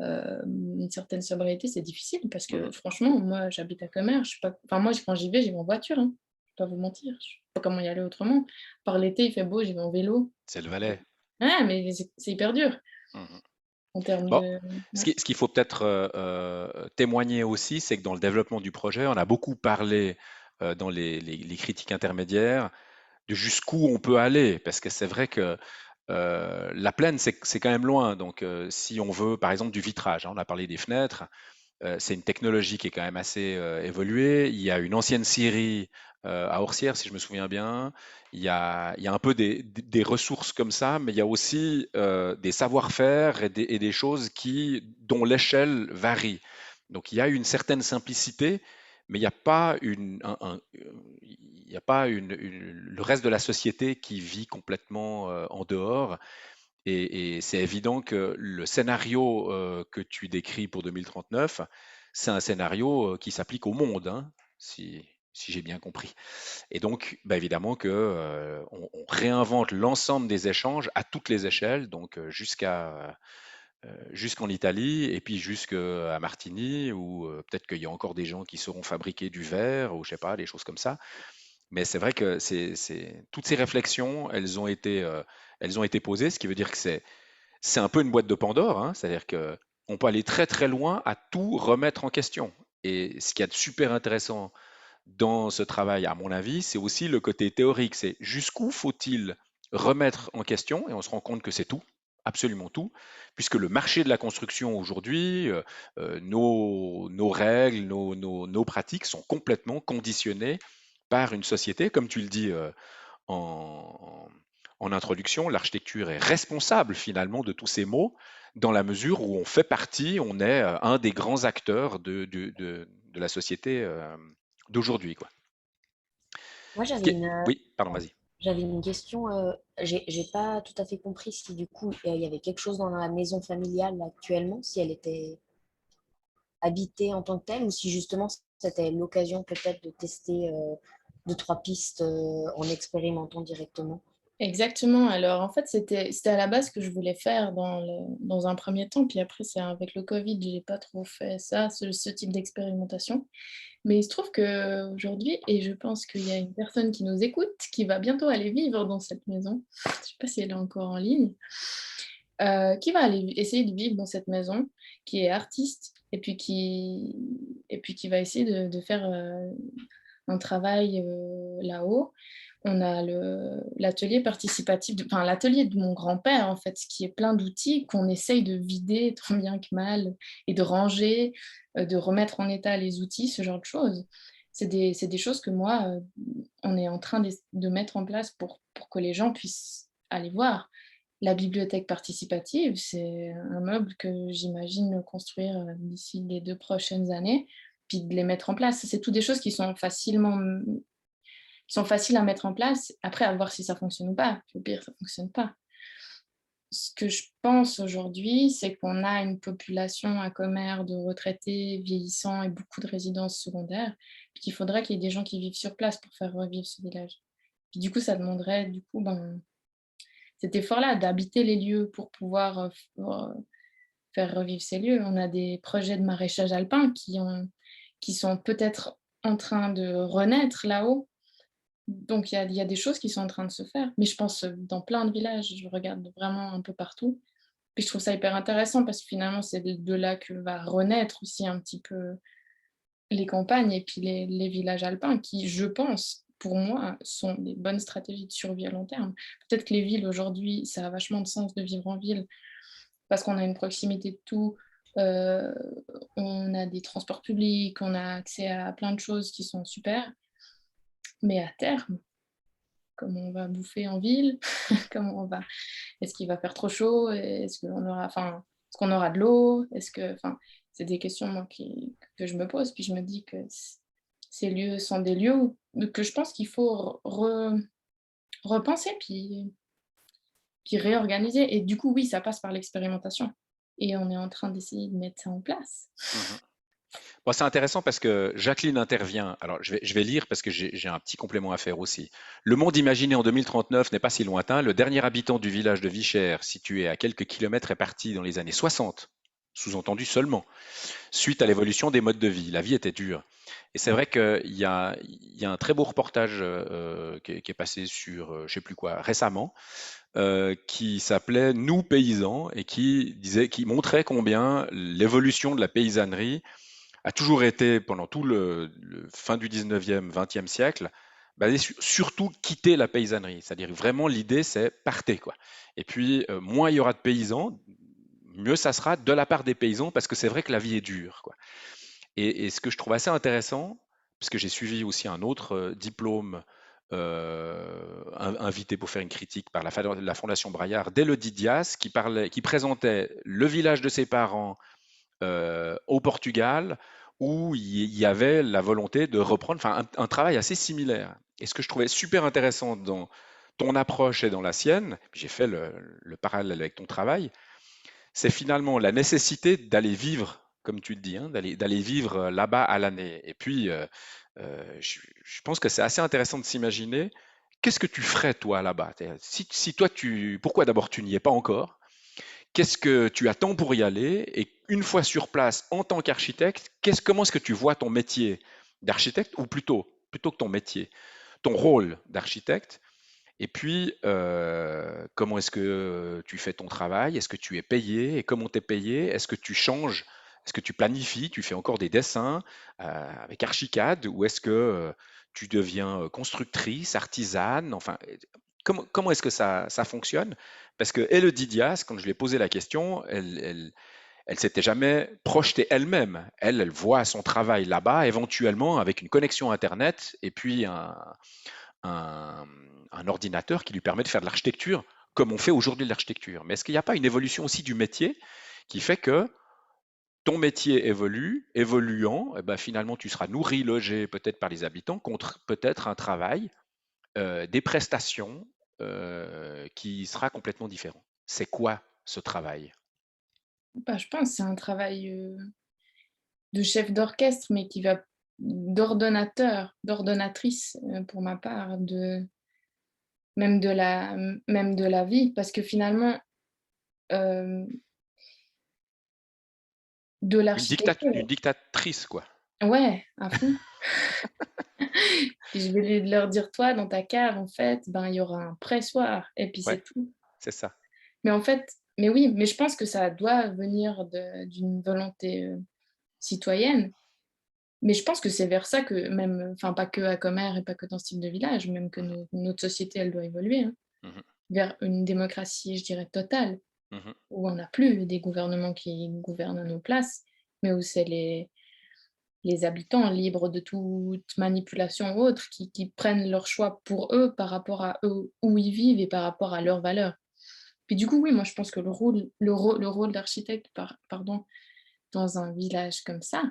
une certaine sobriété, c'est difficile parce que mhm. franchement, moi, j'habite à Commères, je suis pas, enfin moi, quand j'y vais en voiture, hein, je vais pas vous mentir, je sais pas comment y aller autrement. Par l'été, il fait beau, j'y vais en vélo. C'est le Valais. Ah, mais c'est hyper dur Mhm. en termes Bon, de. ce Ouais. qui- ce qu'il faut peut-être témoigner aussi, c'est que dans le développement du projet, on a beaucoup parlé dans les critiques intermédiaires de jusqu'où on peut aller, parce que c'est vrai que la plaine, c'est quand même loin. Donc, si on veut, par exemple, du vitrage, hein, on a parlé des fenêtres, c'est une technologie qui est quand même assez évoluée. Il y a une ancienne scierie à Orsières, si je me souviens bien. Il y a un peu des ressources comme ça, mais il y a aussi des savoir-faire et des choses dont l'échelle varie. Donc il y a une certaine simplicité, mais il n'y a pas il y a pas le reste de la société qui vit complètement en dehors. Et c'est évident que le scénario que tu décris pour 2039, c'est un scénario qui s'applique au monde, hein, si j'ai bien compris. Et donc, bah, évidemment que on réinvente l'ensemble des échanges à toutes les échelles, donc jusqu'en Italie et puis jusqu'à Martigny, où peut-être qu'il y a encore des gens qui sauront fabriquer du verre ou je sais pas, des choses comme ça. Mais c'est vrai que toutes ces réflexions, elles ont été posées, ce qui veut dire que c'est un peu une boîte de Pandore, hein, c'est-à-dire que on peut aller très très loin à tout remettre en question. Et ce qu'il y a de super intéressant dans ce travail, à mon avis, c'est aussi le côté théorique. C'est jusqu'où faut-il remettre en question, et on se rend compte que c'est tout, absolument tout, puisque le marché de la construction aujourd'hui, nos règles, nos pratiques sont complètement conditionnées par une société, comme tu le dis en, en introduction, l'architecture est responsable finalement de tous ces maux, dans la mesure où on fait partie, on est un des grands acteurs de la société d'aujourd'hui, quoi. Moi, Oui, pardon, vas-y. j'avais une question. J'ai pas tout à fait compris si du coup il y avait quelque chose dans la maison familiale là, actuellement, si elle était habitée en tant que telle, ou si justement c'était l'occasion peut-être de tester deux, trois pistes en expérimentant directement. Exactement. Alors, en fait, c'était à la base ce que je voulais faire dans un premier temps. Puis après, c'est avec le Covid, j'ai pas trop fait ça, ce type d'expérimentation. Mais il se trouve qu'aujourd'hui, et je pense qu'il y a une personne qui nous écoute, qui va bientôt aller vivre dans cette maison. Je ne sais pas si elle est encore en ligne. Qui va aller essayer de vivre dans cette maison, qui est artiste et puis qui va essayer de faire, un travail, là-haut. On a l'atelier participatif enfin l'atelier de mon grand-père en fait, qui est plein d'outils qu'on essaye de vider tant bien que mal et de ranger, de remettre en état les outils, ce genre de choses. C'est des choses que moi, on est en train de mettre en place pour que les gens puissent aller voir. La bibliothèque participative, c'est un meuble que j'imagine construire, d'ici les 2 prochaines années, puis de les mettre en place. C'est toutes des choses qui sont faciles à mettre en place. Après, à voir si ça fonctionne ou pas. Puis au pire, ça fonctionne pas. Ce que je pense aujourd'hui, c'est qu'on a une population à Commères de retraités vieillissants et beaucoup de résidences secondaires, puis qu'il faudrait qu'il y ait des gens qui vivent sur place pour faire revivre ce village. Puis du coup, ça demanderait cet effort-là, d'habiter les lieux pour pouvoir faire revivre ces lieux. On a des projets de maraîchage alpin qui sont peut-être en train de renaître là-haut. Donc il y a des choses qui sont en train de se faire. Mais je pense dans plein de villages, je regarde vraiment un peu partout. Puis je trouve ça hyper intéressant parce que finalement, c'est de là que va renaître aussi un petit peu les campagnes et puis les villages alpins qui, je pense, pour moi, sont des bonnes stratégies de survie à long terme. Peut-être que les villes aujourd'hui, ça a vachement de sens de vivre en ville parce qu'on a une proximité de tout, euh, on a des transports publics, on a accès à plein de choses qui sont super. Mais à terme, comment on va bouffer en ville, comment on va, est-ce qu'il va faire trop chaud, est-ce qu'on aura de l'eau, c'est des questions moi, que je me pose, puis je me dis que ces lieux sont des lieux que je pense qu'il faut repenser, puis réorganiser. Et du coup, oui, ça passe par l'expérimentation. Et on est en train d'essayer de mettre ça en place. Mhm. Bon, c'est intéressant parce que Jacqueline intervient. Alors, je vais lire parce que j'ai un petit complément à faire aussi. Le monde imaginé en 2039 n'est pas si lointain. Le dernier habitant du village de Vichères, situé à quelques kilomètres, est parti dans les années 60, sous-entendu seulement, suite à l'évolution des modes de vie. La vie était dure. Et c'est vrai qu'il y a un très beau reportage qui est passé sur, je sais plus quoi, récemment, qui s'appelait Nous paysans et qui montrait combien l'évolution de la paysannerie a toujours été, pendant tout le fin du 19e, 20e siècle, basé surtout quitter la paysannerie. C'est-à-dire vraiment l'idée, c'est partez, quoi. Et puis, moins il y aura de paysans, mieux ça sera de la part des paysans, parce que c'est vrai que la vie est dure, quoi. Et ce que je trouve assez intéressant, parce que j'ai suivi aussi un autre diplôme invité pour faire une critique par la Fondation Braillard, d'Élodie Dias, qui présentait le village de ses parents au Portugal, où il y avait la volonté de reprendre, enfin, un travail assez similaire. Et ce que je trouvais super intéressant dans ton approche et dans la sienne, puis j'ai fait le parallèle avec ton travail, c'est finalement la nécessité d'aller vivre, comme tu le dis, hein, d'aller vivre là-bas à l'année. Et puis, je pense que c'est assez intéressant de s'imaginer, qu'est-ce que tu ferais toi là-bas? Si toi, pourquoi d'abord tu n'y es pas encore? Qu'est-ce que tu attends pour y aller? Et une fois sur place, en tant qu'architecte, comment est-ce que tu vois ton métier d'architecte, ou plutôt que ton métier, ton rôle d'architecte? Et puis, comment est-ce que tu fais ton travail? Est-ce que tu es payé? Et comment tu es payé? Est-ce que tu changes? Est-ce que tu planifies? Tu fais encore des dessins avec Archicad? Ou est-ce que tu deviens constructrice, artisane? Enfin, comment est-ce que ça fonctionne? Parce que Élodie Dias, quand je lui ai posé la question, elle s'était jamais projetée elle-même. Elle voit son travail là-bas, éventuellement avec une connexion Internet et puis un, un ordinateur qui lui permet de faire de l'architecture comme on fait aujourd'hui de l'architecture. Mais est-ce qu'il n'y a pas une évolution aussi du métier qui fait que ton métier évoluant, eh ben finalement tu seras nourri, logé peut-être par les habitants contre peut-être un travail, des prestations qui sera complètement différent. C'est quoi ce travail? Je pense que c'est un travail de chef d'orchestre, mais qui va d'ordonnateur, d'ordonnatrice pour ma part, même de la vie, parce que finalement, euh, de Une l'architecture, dictatrice, quoi. Ouais, à fond. Puis je vais leur dire: «Toi, dans ta cave, en fait, ben, il y aura un pressoir» et puis Ouais, c'est tout. c'est ça. Mais en fait mais oui, mais je pense que ça doit venir d'une volonté, citoyenne. Mais je pense que c'est vers ça que même, enfin pas que à Comer et pas que dans ce type de village, même que Mmh mh. notre société, elle doit évoluer, hein, Mmh. vers une démocratie, je dirais, totale, Mmh. où on n'a plus des gouvernements qui gouvernent à nos places, mais où c'est les habitants libres de toute manipulation ou autre qui prennent leurs choix pour eux, par rapport à eux, où ils vivent et par rapport à leurs valeurs. Puis du coup, oui, moi je pense que le rôle d'architecte, pardon, dans un village comme ça,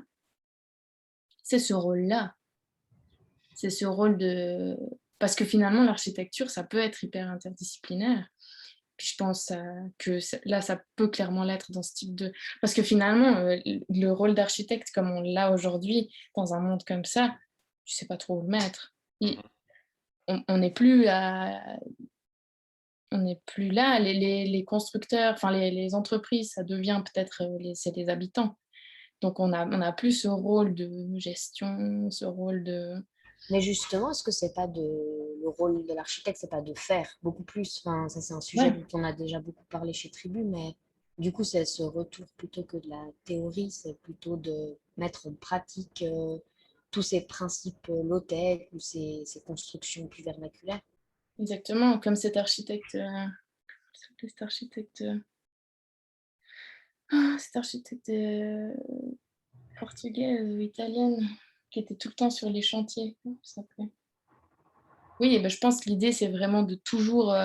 c'est ce rôle-là. C'est ce rôle de parce que finalement l'architecture, ça peut être hyper interdisciplinaire. Puis je pense, que là, ça peut clairement l'être dans ce type de parce que finalement, le rôle d'architecte comme on l'a aujourd'hui, dans un monde comme ça, tu sais pas trop où le mettre. Mmh. Et on n'est plus à on n'est plus là, les constructeurs, enfin les entreprises, ça devient peut-être, c'est les habitants. Donc on a plus ce rôle de gestion, ce rôle de Mais justement, est-ce que c'est pas le rôle de l'architecte, c'est pas de faire beaucoup plus? Enfin, ça, c'est un sujet ouais. dont on a déjà beaucoup parlé chez Tribu, mais du coup, c'est ce retour plutôt que de la théorie, c'est plutôt de mettre en pratique tous ces principes low-tech ou ces constructions plus vernaculaires. Exactement, comme cet architecte, cet architecte, cette architecte, portugaise ou italienne qui était tout le temps sur les chantiers. Comment elle s'appelait? Oui, et bah, je pense que l'idée, c'est vraiment de toujours,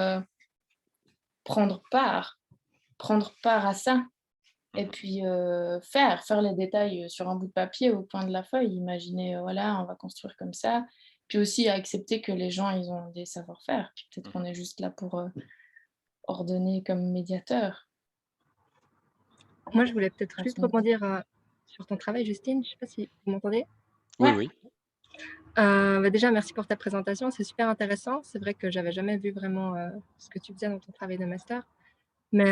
prendre part prendre part à ça et Mmh. puis, faire les détails, sur un bout de papier au coin de la feuille. Imaginer, voilà, on va construire comme ça. Puis aussi accepter que les gens, ils ont des savoir-faire. Puis peut-être Mmh. qu'on est juste là pour, ordonner comme médiateur. Moi, je voulais peut-être Dans juste ce monde. rebondir sur ton travail, Justine. Je ne sais pas si vous m'entendez. Oui, Ouais, oui. Bah déjà, merci pour ta présentation. C'est super intéressant. C'est vrai que j'avais jamais vu vraiment ce que tu faisais dans ton travail de master. Mais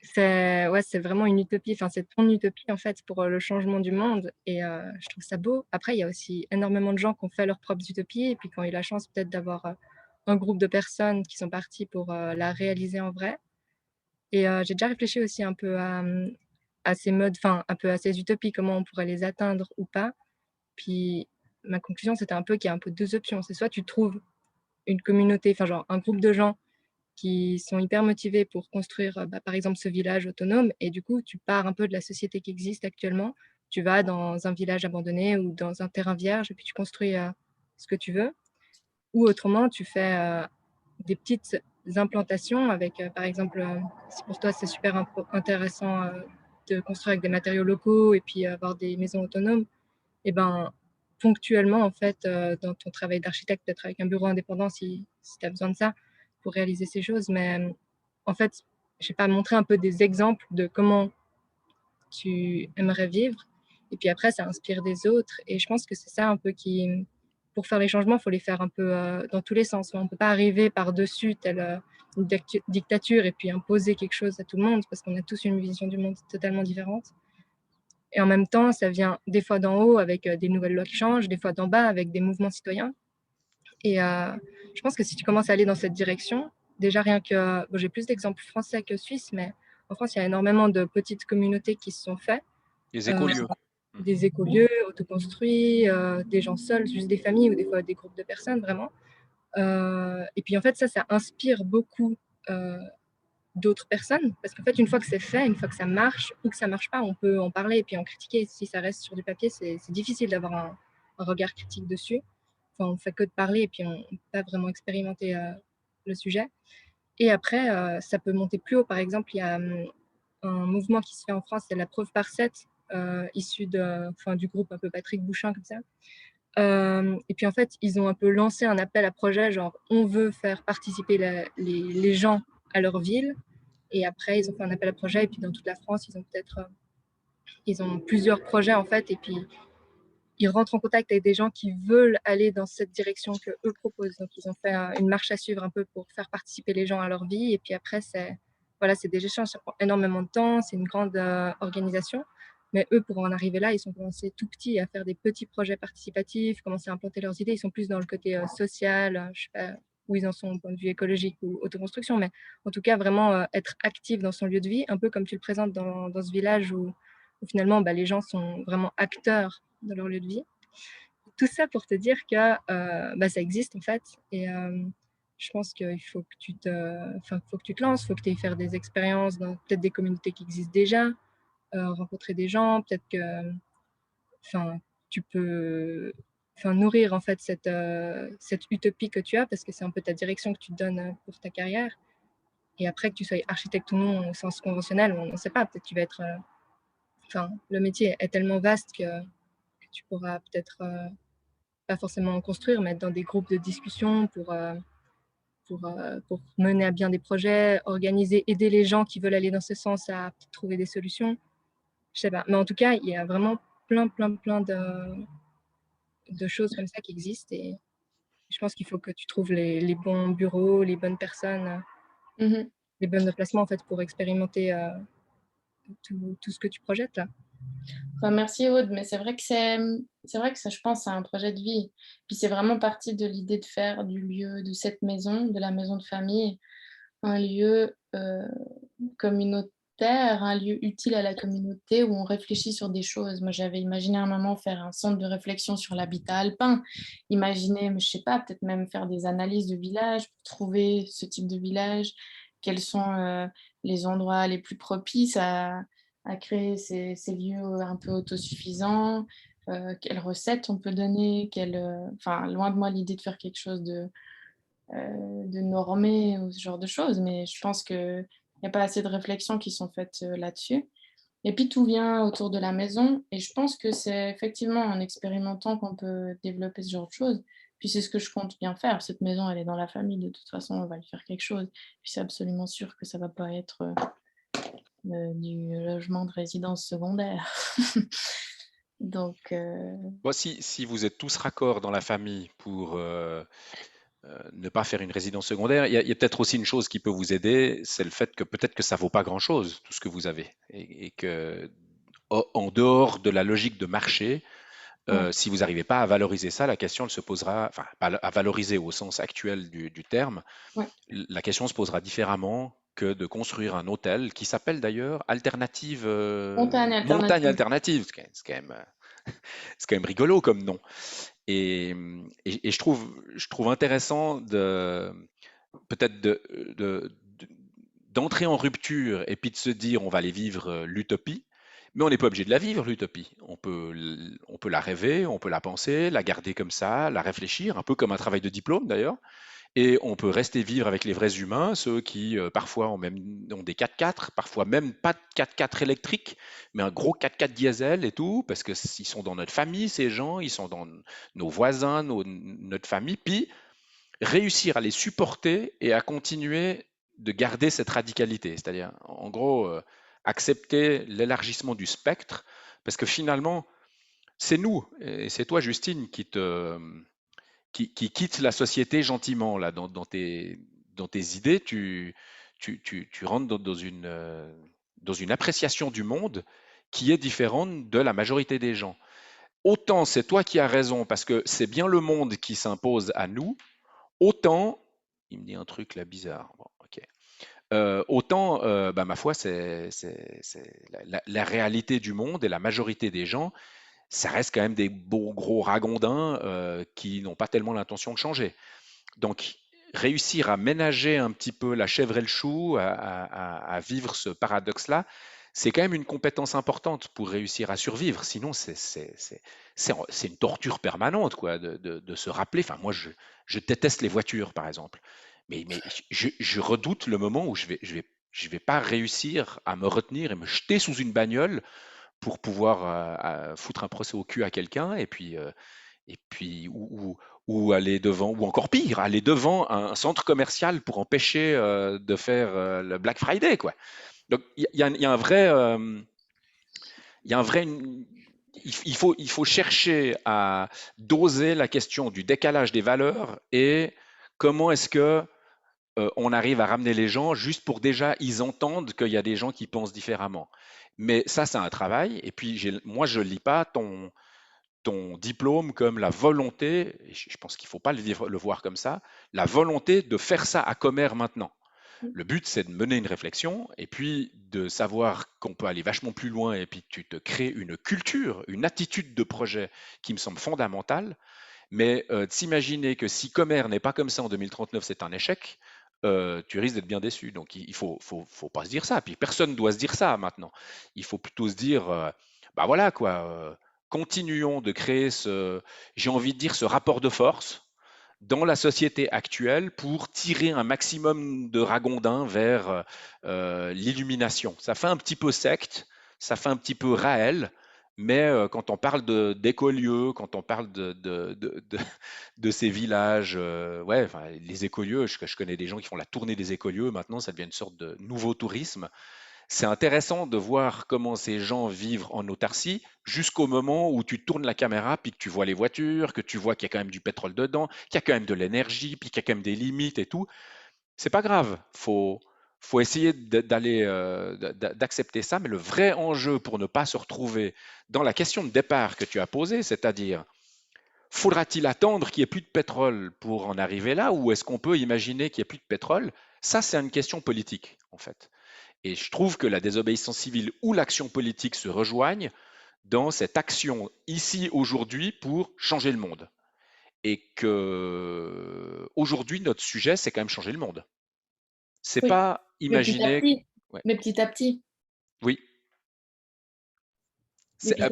c'est vraiment une utopie. Enfin, c'est ton utopie en fait pour le changement du monde. Et je trouve ça beau. Après, il y a aussi énormément de gens qui ont fait leurs propres utopies et puis qui ont eu la chance peut-être d'avoir un groupe de personnes qui sont parties pour la réaliser en vrai. Et j'ai déjà réfléchi aussi un peu à ces modes, enfin un peu à ces utopies, comment on pourrait les atteindre ou pas. Puis ma conclusion, c'était un peu qu'il y a un peu deux options. C'est soit tu trouves une communauté, enfin genre un groupe de gens qui sont hyper motivés pour construire, par exemple, ce village autonome, et du coup, tu pars un peu de la société qui existe actuellement. Tu vas dans un village abandonné ou dans un terrain vierge, et puis tu construis ce que tu veux. Ou autrement, tu fais des petites implantations avec, par exemple, si pour toi c'est super intéressant de construire avec des matériaux locaux et puis avoir des maisons autonomes, et ben ponctuellement, en fait, dans ton travail d'architecte, peut-être avec un bureau indépendant si tu as besoin de ça pour réaliser ces choses. Mais en fait, je sais pas, montrer un peu des exemples de comment tu aimerais vivre. Et puis après, ça inspire des autres. Et je pense que c'est ça un peu qui, pour faire les changements, il faut les faire un peu dans tous les sens. On ne peut pas arriver par-dessus telle une dictature et puis imposer quelque chose à tout le monde parce qu'on a tous une vision du monde totalement différente. Et en même temps, ça vient des fois d'en haut avec des nouvelles lois qui changent, des fois d'en bas avec des mouvements citoyens. Et je pense que si tu commences à aller dans cette direction, déjà rien que, bon, j'ai plus d'exemples français que suisses, mais en France, il y a énormément de petites communautés qui se sont faites, Les euh, écolieux. Mmh. des écolieux autoconstruits, des gens seuls, juste des familles ou des fois des groupes de personnes vraiment. Et puis en fait, ça inspire beaucoup euh, d'autres personnes, parce qu'en fait, une fois que c'est fait, une fois que ça marche ou que ça marche pas, on peut en parler et puis en critiquer. Si ça reste sur du papier, c'est difficile d'avoir un regard critique dessus. Enfin, on fait que de parler et puis on ne peut pas vraiment expérimenter le sujet. Et après, ça peut monter plus haut. Par exemple, il y a un mouvement qui se fait en France, c'est la preuve par 7, issu du groupe un peu Patrick Bouchin, comme ça. Et puis en fait, ils ont un peu lancé un appel à projet, genre on veut faire participer les gens à leur ville. Et après, ils ont fait un appel à projet. Et puis dans toute la France, ils ont plusieurs projets en fait. Et puis ils rentrent en contact avec des gens qui veulent aller dans cette direction que eux proposent. Donc ils ont fait une marche à suivre un peu pour faire participer les gens à leur vie. Et puis après, c'est des échanges. Ça prend énormément de temps. C'est une grande organisation. Mais eux, pour en arriver là, ils sont commencés tout petits à faire des petits projets participatifs, commencer à implanter leurs idées. Ils sont plus dans le côté social, je sais pas où ils en sont au point de vue écologique ou autoconstruction, mais en tout cas, vraiment être actif dans son lieu de vie, un peu comme tu le présentes dans ce village où finalement, les gens sont vraiment acteurs de leur lieu de vie. Tout ça pour te dire que ça existe en fait. Et je pense qu'il faut que tu te lances, il faut que tu ailles faire des expériences dans peut-être des communautés qui existent déjà, rencontrer des gens, peut-être que tu peux nourrir en fait cette utopie que tu as, parce que c'est un peu ta direction que tu te donnes pour ta carrière. Et après, que tu sois architecte ou non au sens conventionnel, on ne sait pas, peut-être tu vas être... le métier est tellement vaste que tu pourras peut-être pas forcément en construire, mais être dans des groupes de discussion pour mener à bien des projets, organiser, aider les gens qui veulent aller dans ce sens à trouver des solutions. Je sais pas. Mais en tout cas, il y a vraiment plein de choses comme ça qui existent. Et je pense qu'il faut que tu trouves les bons bureaux, les bonnes personnes, Mhm. les bons placements en fait, pour expérimenter tout ce que tu projettes là. Merci Aude, mais c'est vrai que ça, je pense, c'est un projet de vie. Puis c'est vraiment parti de l'idée de faire du lieu, de cette maison, de la maison de famille, un lieu communautaire, un lieu utile à la communauté où on réfléchit sur des choses. Moi, j'avais imaginé à un moment faire un centre de réflexion sur l'habitat alpin, imaginer, je sais pas, peut-être même faire des analyses de village pour trouver ce type de village, quels sont les endroits les plus propices à créer ces lieux un peu autosuffisants, quelles recettes on peut donner, loin de moi l'idée de faire quelque chose de normé ou ce genre de choses, mais je pense qu'il n'y a pas assez de réflexions qui sont faites là-dessus. Et puis tout vient autour de la maison, et je pense que c'est effectivement en expérimentant qu'on peut développer ce genre de choses. Puis c'est ce que je compte bien faire. Cette maison, elle est dans la famille, de toute façon, on va y faire quelque chose. Puis c'est absolument sûr que ça ne va pas être du logement de résidence secondaire. Donc, Bon, si vous êtes tous raccords dans la famille pour ne pas faire une résidence secondaire, il y a peut-être aussi une chose qui peut vous aider, c'est le fait que peut-être que ça vaut pas grand-chose, tout ce que vous avez. Et que en dehors de la logique de marché, ouais. si vous n'arrivez pas à valoriser ça, la question elle se posera, enfin, pas à valoriser au sens actuel du terme, Ouais. la question se posera différemment que de construire un hôtel qui s'appelle d'ailleurs Alternative, Montagne Montagne alternative. Alternative. C'est quand même rigolo comme nom. Et je trouve intéressant peut-être d'entrer en rupture et puis de se dire on va aller vivre l'utopie, mais on n'est pas obligé de la vivre l'utopie. On peut la rêver, on peut la penser, la garder comme ça, la réfléchir, un peu comme un travail de diplôme d'ailleurs. Et on peut rester vivre avec les vrais humains, ceux qui parfois ont des 4x4, parfois même pas de 4x4 électriques, mais un gros 4x4 diesel et tout, parce que ils sont dans notre famille, ces gens, ils sont dans nos voisins, notre famille, puis réussir à les supporter et à continuer de garder cette radicalité, c'est-à-dire en gros accepter l'élargissement du spectre, parce que finalement, c'est nous, et c'est toi Justine qui quitte la société gentiment là dans tes idées, tu rentres dans une appréciation du monde qui est différente de la majorité des gens. Autant c'est toi qui as raison parce que c'est bien le monde qui s'impose à nous, autant, il me dit un truc là bizarre, bon, ok. Autant, ma foi, c'est la réalité du monde et la majorité des gens ça reste quand même des beaux gros ragondins qui n'ont pas tellement l'intention de changer. Donc, réussir à ménager un petit peu la chèvre et le chou, à vivre ce paradoxe-là, c'est quand même une compétence importante pour réussir à survivre. Sinon, c'est une torture permanente, quoi, de se rappeler. Enfin, moi, je déteste les voitures, par exemple. Mais je redoute le moment où je vais pas réussir à me retenir et me jeter sous une bagnole pour pouvoir foutre un procès au cul à quelqu'un et puis ou aller devant ou encore pire aller devant un centre commercial pour empêcher de faire le Black Friday quoi. Donc il y a un vrai il y a un vrai il faut chercher à doser la question du décalage des valeurs et comment est-ce que on arrive à ramener les gens juste pour déjà ils entendent qu'il y a des gens qui pensent différemment. Mais ça, c'est un travail. Et puis, moi, je lis pas ton diplôme comme la volonté, et je pense qu'il ne faut pas le voir comme ça, la volonté de faire ça à Comer maintenant. Le but, c'est de mener une réflexion et puis de savoir qu'on peut aller vachement plus loin et puis tu te crées une culture, une attitude de projet qui me semble fondamentale. Mais de s'imaginer que si Comer n'est pas comme ça en 2039, c'est un échec, tu risques d'être bien déçu. Donc il faut pas se dire ça. Puis personne ne doit se dire ça maintenant. Il faut plutôt se dire, bah voilà quoi, continuons de créer j'ai envie de dire, ce rapport de force dans la société actuelle pour tirer un maximum de ragondins vers l'illumination. Ça fait un petit peu secte, ça fait un petit peu Raël, mais quand on parle d'écolieux, quand on parle de ces villages, ouais, enfin, les écolieux, je connais des gens qui font la tournée des écolieux, maintenant ça devient une sorte de nouveau tourisme. C'est intéressant de voir comment ces gens vivent en autarcie jusqu'au moment où tu tournes la caméra, puis que tu vois les voitures, que tu vois qu'il y a quand même du pétrole dedans, qu'il y a quand même de l'énergie, puis qu'il y a quand même des limites et tout. C'est pas grave. Faut essayer d'accepter ça. Mais le vrai enjeu pour ne pas se retrouver dans la question de départ que tu as posée, c'est-à-dire, faudra-t-il attendre qu'il n'y ait plus de pétrole pour en arriver là, ou est-ce qu'on peut imaginer qu'il n'y ait plus de pétrole? Ça, c'est une question politique, en fait. Et je trouve que la désobéissance civile ou l'action politique se rejoignent dans cette action ici, aujourd'hui, pour changer le monde. Et que aujourd'hui, notre sujet, c'est quand même changer le monde. C'est Oui, pas mais petit à imaginer. petit, Ouais, mais petit à petit. oui, Et c'est puis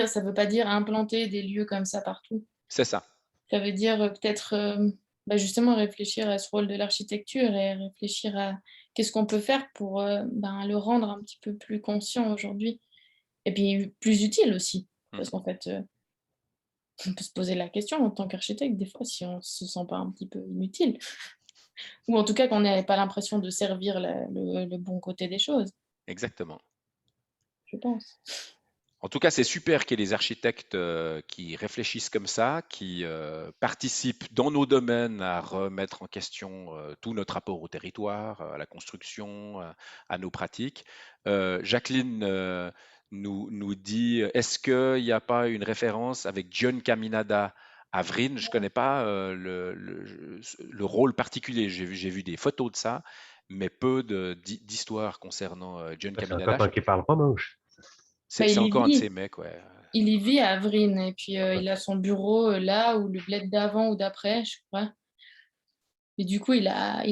ça veut pas dire implanter des lieux comme ça partout. c'est ça. Ça veut dire peut-être bah, justement réfléchir à ce rôle de l'architecture et réfléchir à qu'est-ce qu'on peut faire pour ben, le rendre un petit peu plus conscient aujourd'hui. Et puis plus utile aussi. Mhm. Parce qu'en fait, on peut se poser la question en tant qu'architecte, des fois, si on se sent pas un petit peu inutile. Ou en tout cas qu'on n'ait pas l'impression de servir le bon côté des choses, Exactement. je pense. En tout cas, c'est super qu'il y ait des architectes qui réfléchissent comme ça, qui participent dans nos domaines à remettre en question tout notre rapport au territoire, à la construction, à nos pratiques. Jacqueline nous dit, est-ce qu'il n'y a pas une référence avec John Caminada à Vrine? Je ne connais pas le rôle particulier. J'ai vu des photos de ça, mais peu d'histoires concernant John C'est un Caminada. copain qui parle pas manche. Bah, C'est encore un de ces mecs, ouais. il y vit à Avril et puis il a son bureau là ou le bled d'avant ou d'après, je crois. Et du coup, il a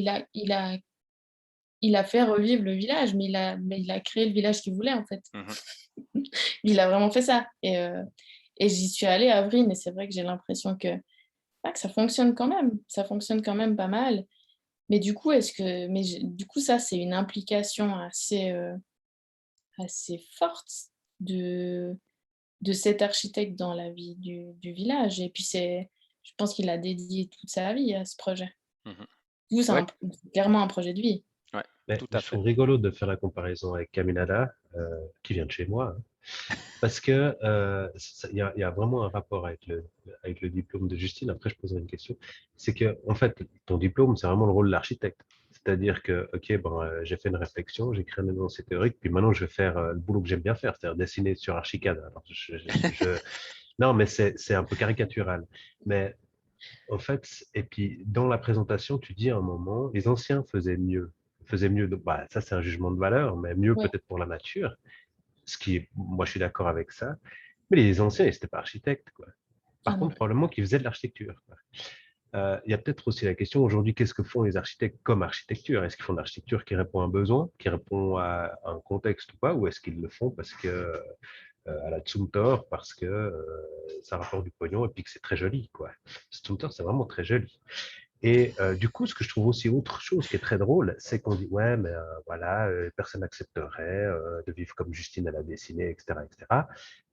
fait revivre le village, mais il a créé le village qu'il voulait en fait. Mhm. Il a vraiment fait ça. Et j'y suis allée à Avril, et c'est vrai que j'ai l'impression que ça fonctionne quand même. Ça fonctionne quand même pas mal. Mais du coup, du coup, ça, c'est une implication assez forte de, de cet architecte dans la vie du village. Et puis, je pense qu'il a dédié toute sa vie à ce projet. Mhm. Du coup, Ouais, c'est clairement un projet de vie. ouais, Mais tout à je fait. trouve rigolo de faire la comparaison avec Caminada, qui vient de chez moi, hein. Parce que il y a vraiment un rapport avec le diplôme de Justine. Après, je poserai une question. C'est que, en fait, ton diplôme, c'est vraiment le rôle de l'architecte. C'est-à-dire que, OK, bon, j'ai fait une réflexion, j'ai créé un énoncé théorique, puis maintenant, je vais faire le boulot que j'aime bien faire, c'est-à-dire dessiner sur Archicad. Alors, non, mais c'est un peu caricatural. Mais en fait, et puis dans la présentation, tu dis à un moment, les anciens faisaient mieux. Faisaient mieux, bah, ça c'est un jugement de valeur, mais mieux Ouais. peut-être pour la nature, moi je suis d'accord avec ça. Mais les anciens, ils n'étaient pas architectes, quoi. Ah Par non. contre, probablement qu'ils faisaient de l'architecture, quoi. Il y a peut-être aussi la question aujourd'hui, qu'est-ce que font les architectes comme architecture? Est-ce qu'ils font de l'architecture qui répond à un besoin, qui répond à un contexte ou pas, ou est-ce qu'ils le font parce que à la Zumthor, parce que ça rapporte du pognon et puis que c'est très joli, quoi. Zumthor, c'est vraiment très joli. Et du coup, ce que je trouve aussi autre chose qui est très drôle, c'est qu'on dit ouais, mais voilà, personne n'accepterait de vivre comme Justine elle a dessiné, etc., etc.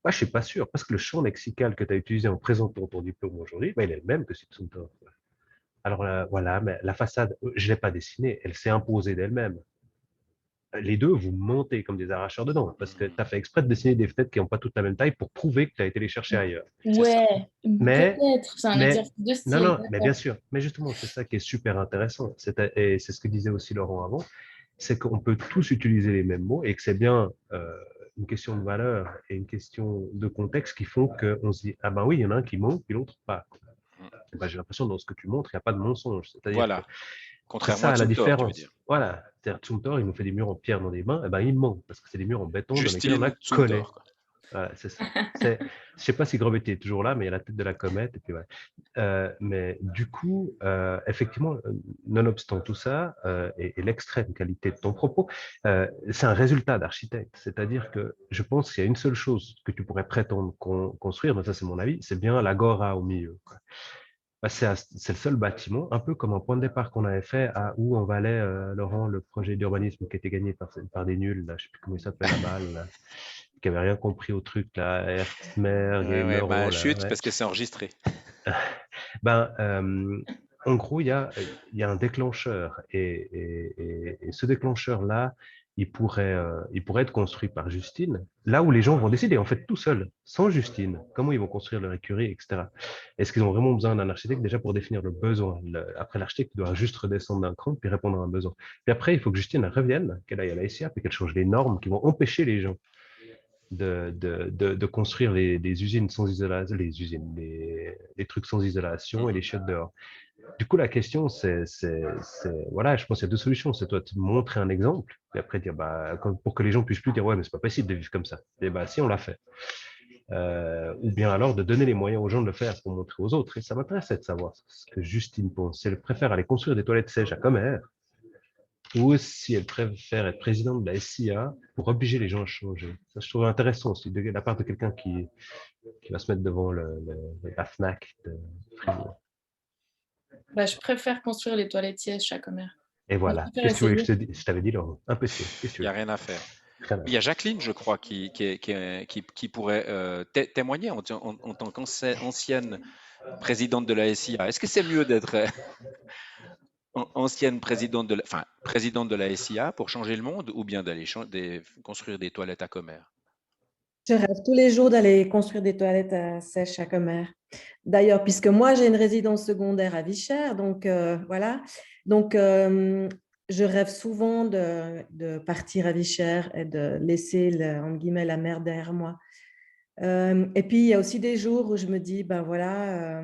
Moi, je suis pas sûr, parce que le champ lexical que tu as utilisé en présentant ton diplôme aujourd'hui, bah, il est le même que celui de Zumthor. Alors voilà, mais la façade, je l'ai pas dessinée, elle s'est imposée d'elle-même. Les deux, vous montez comme des arracheurs dedans, parce que tu as fait exprès de dessiner des fenêtres qui n'ont pas toute la même taille pour prouver que tu as été les chercher ailleurs. C'est ça. Ouais, Mais peut-être. C'est un Mais, exercice de non, style, non, mais bien d'accord. sûr. Mais justement, c'est ça qui est super intéressant. Et c'est ce que disait aussi Laurent avant, c'est qu'on peut tous utiliser les mêmes mots et que c'est bien une question de valeur et une question de contexte qui font qu'on se dit, ah ben oui, il y en a un qui ment, puis l'autre pas. Et ben, j'ai l'impression que dans ce que tu montres, il n'y a pas de mensonge. C'est-à-dire que Voilà, c'est contrairement à ça la Zumthor, tu veux dire. différence. Voilà. C'est-à-dire Zumthor, il nous fait des murs en pierre dans les mains, et ben il ment, parce que c'est des murs en béton dans lesquels on a Justine collé. Zumthor, quoi. Voilà, c'est ça. Je ne sais pas si Grobet est toujours là, mais il y a la tête de la comète. Et puis voilà. Mais du coup, effectivement, nonobstant tout ça, et l'extrême qualité de ton propos, c'est un résultat d'architecte. C'est-à-dire que je pense qu'il y a une seule chose que tu pourrais prétendre construire, mais ça c'est mon avis, c'est bien l'agora au milieu, quoi. Bah, c'est le seul bâtiment, un peu comme un point de départ qu'on avait fait à où on valait, Laurent, le projet d'urbanisme qui était gagné par des nuls, là, je ne sais plus comment il s'appelle là-bas, là, qui n'avaient rien compris au truc, là, Hertzmerg et Ouais, bah, Leroy, là, chut, ouais. parce que c'est enregistré. Ben, en gros, il y a un déclencheur et ce déclencheur-là, il pourrait être construit par Justine, là où les gens vont décider, en fait, tout seuls, sans Justine, comment ils vont construire leur écurie, etc. Est-ce qu'ils ont vraiment besoin d'un architecte déjà pour définir le besoin? Après, l'architecte doit juste redescendre d'un cran puis répondre à un besoin. Puis après, il faut que Justine revienne, qu'elle aille à la SIA, puis qu'elle change les normes qui vont empêcher les gens de construire des usines sans isolation, les trucs sans isolation et les chiottes dehors. Du coup, la question, voilà, je pense qu'il y a deux solutions. C'est toi de montrer un exemple, et après dire, bah, pour que les gens puissent plus dire, ouais, mais c'est pas possible de vivre comme ça. Et bah, si on l'a fait. Ou bien alors de donner les moyens aux gens de le faire pour montrer aux autres. Et ça m'intéresse de savoir ce que Justine pense. Si elle préfère aller construire des toilettes sèches à Comer, ou si elle préfère être présidente de la SIA pour obliger les gens à changer. Ça, je trouve intéressant aussi de la part de quelqu'un qui va se mettre devant la FNAC de Fribourg. Bah, je préfère construire les toilettes sièges à Comer. Et Je voilà. préfère Qu'est-ce que tu voulais que essayer. je t'avais dit, Laurent? Impossible. Qu'est-ce que tu Il n'y a veux? rien à faire. Rien à Il y a Jacqueline, je crois, qui pourrait témoigner en tant qu'ancienne présidente de la SIA. Est-ce que c'est mieux d'être ancienne présidente de la SIA pour changer le monde ou bien d'aller construire des toilettes à Comer? Je rêve tous les jours d'aller construire des toilettes sèches à Comer. D'ailleurs, puisque moi, j'ai une résidence secondaire à Vichères, donc voilà. Donc, je rêve souvent de partir à Vichères et de laisser, entre guillemets, la mer derrière moi. Et puis, il y a aussi des jours où je me dis, ben voilà,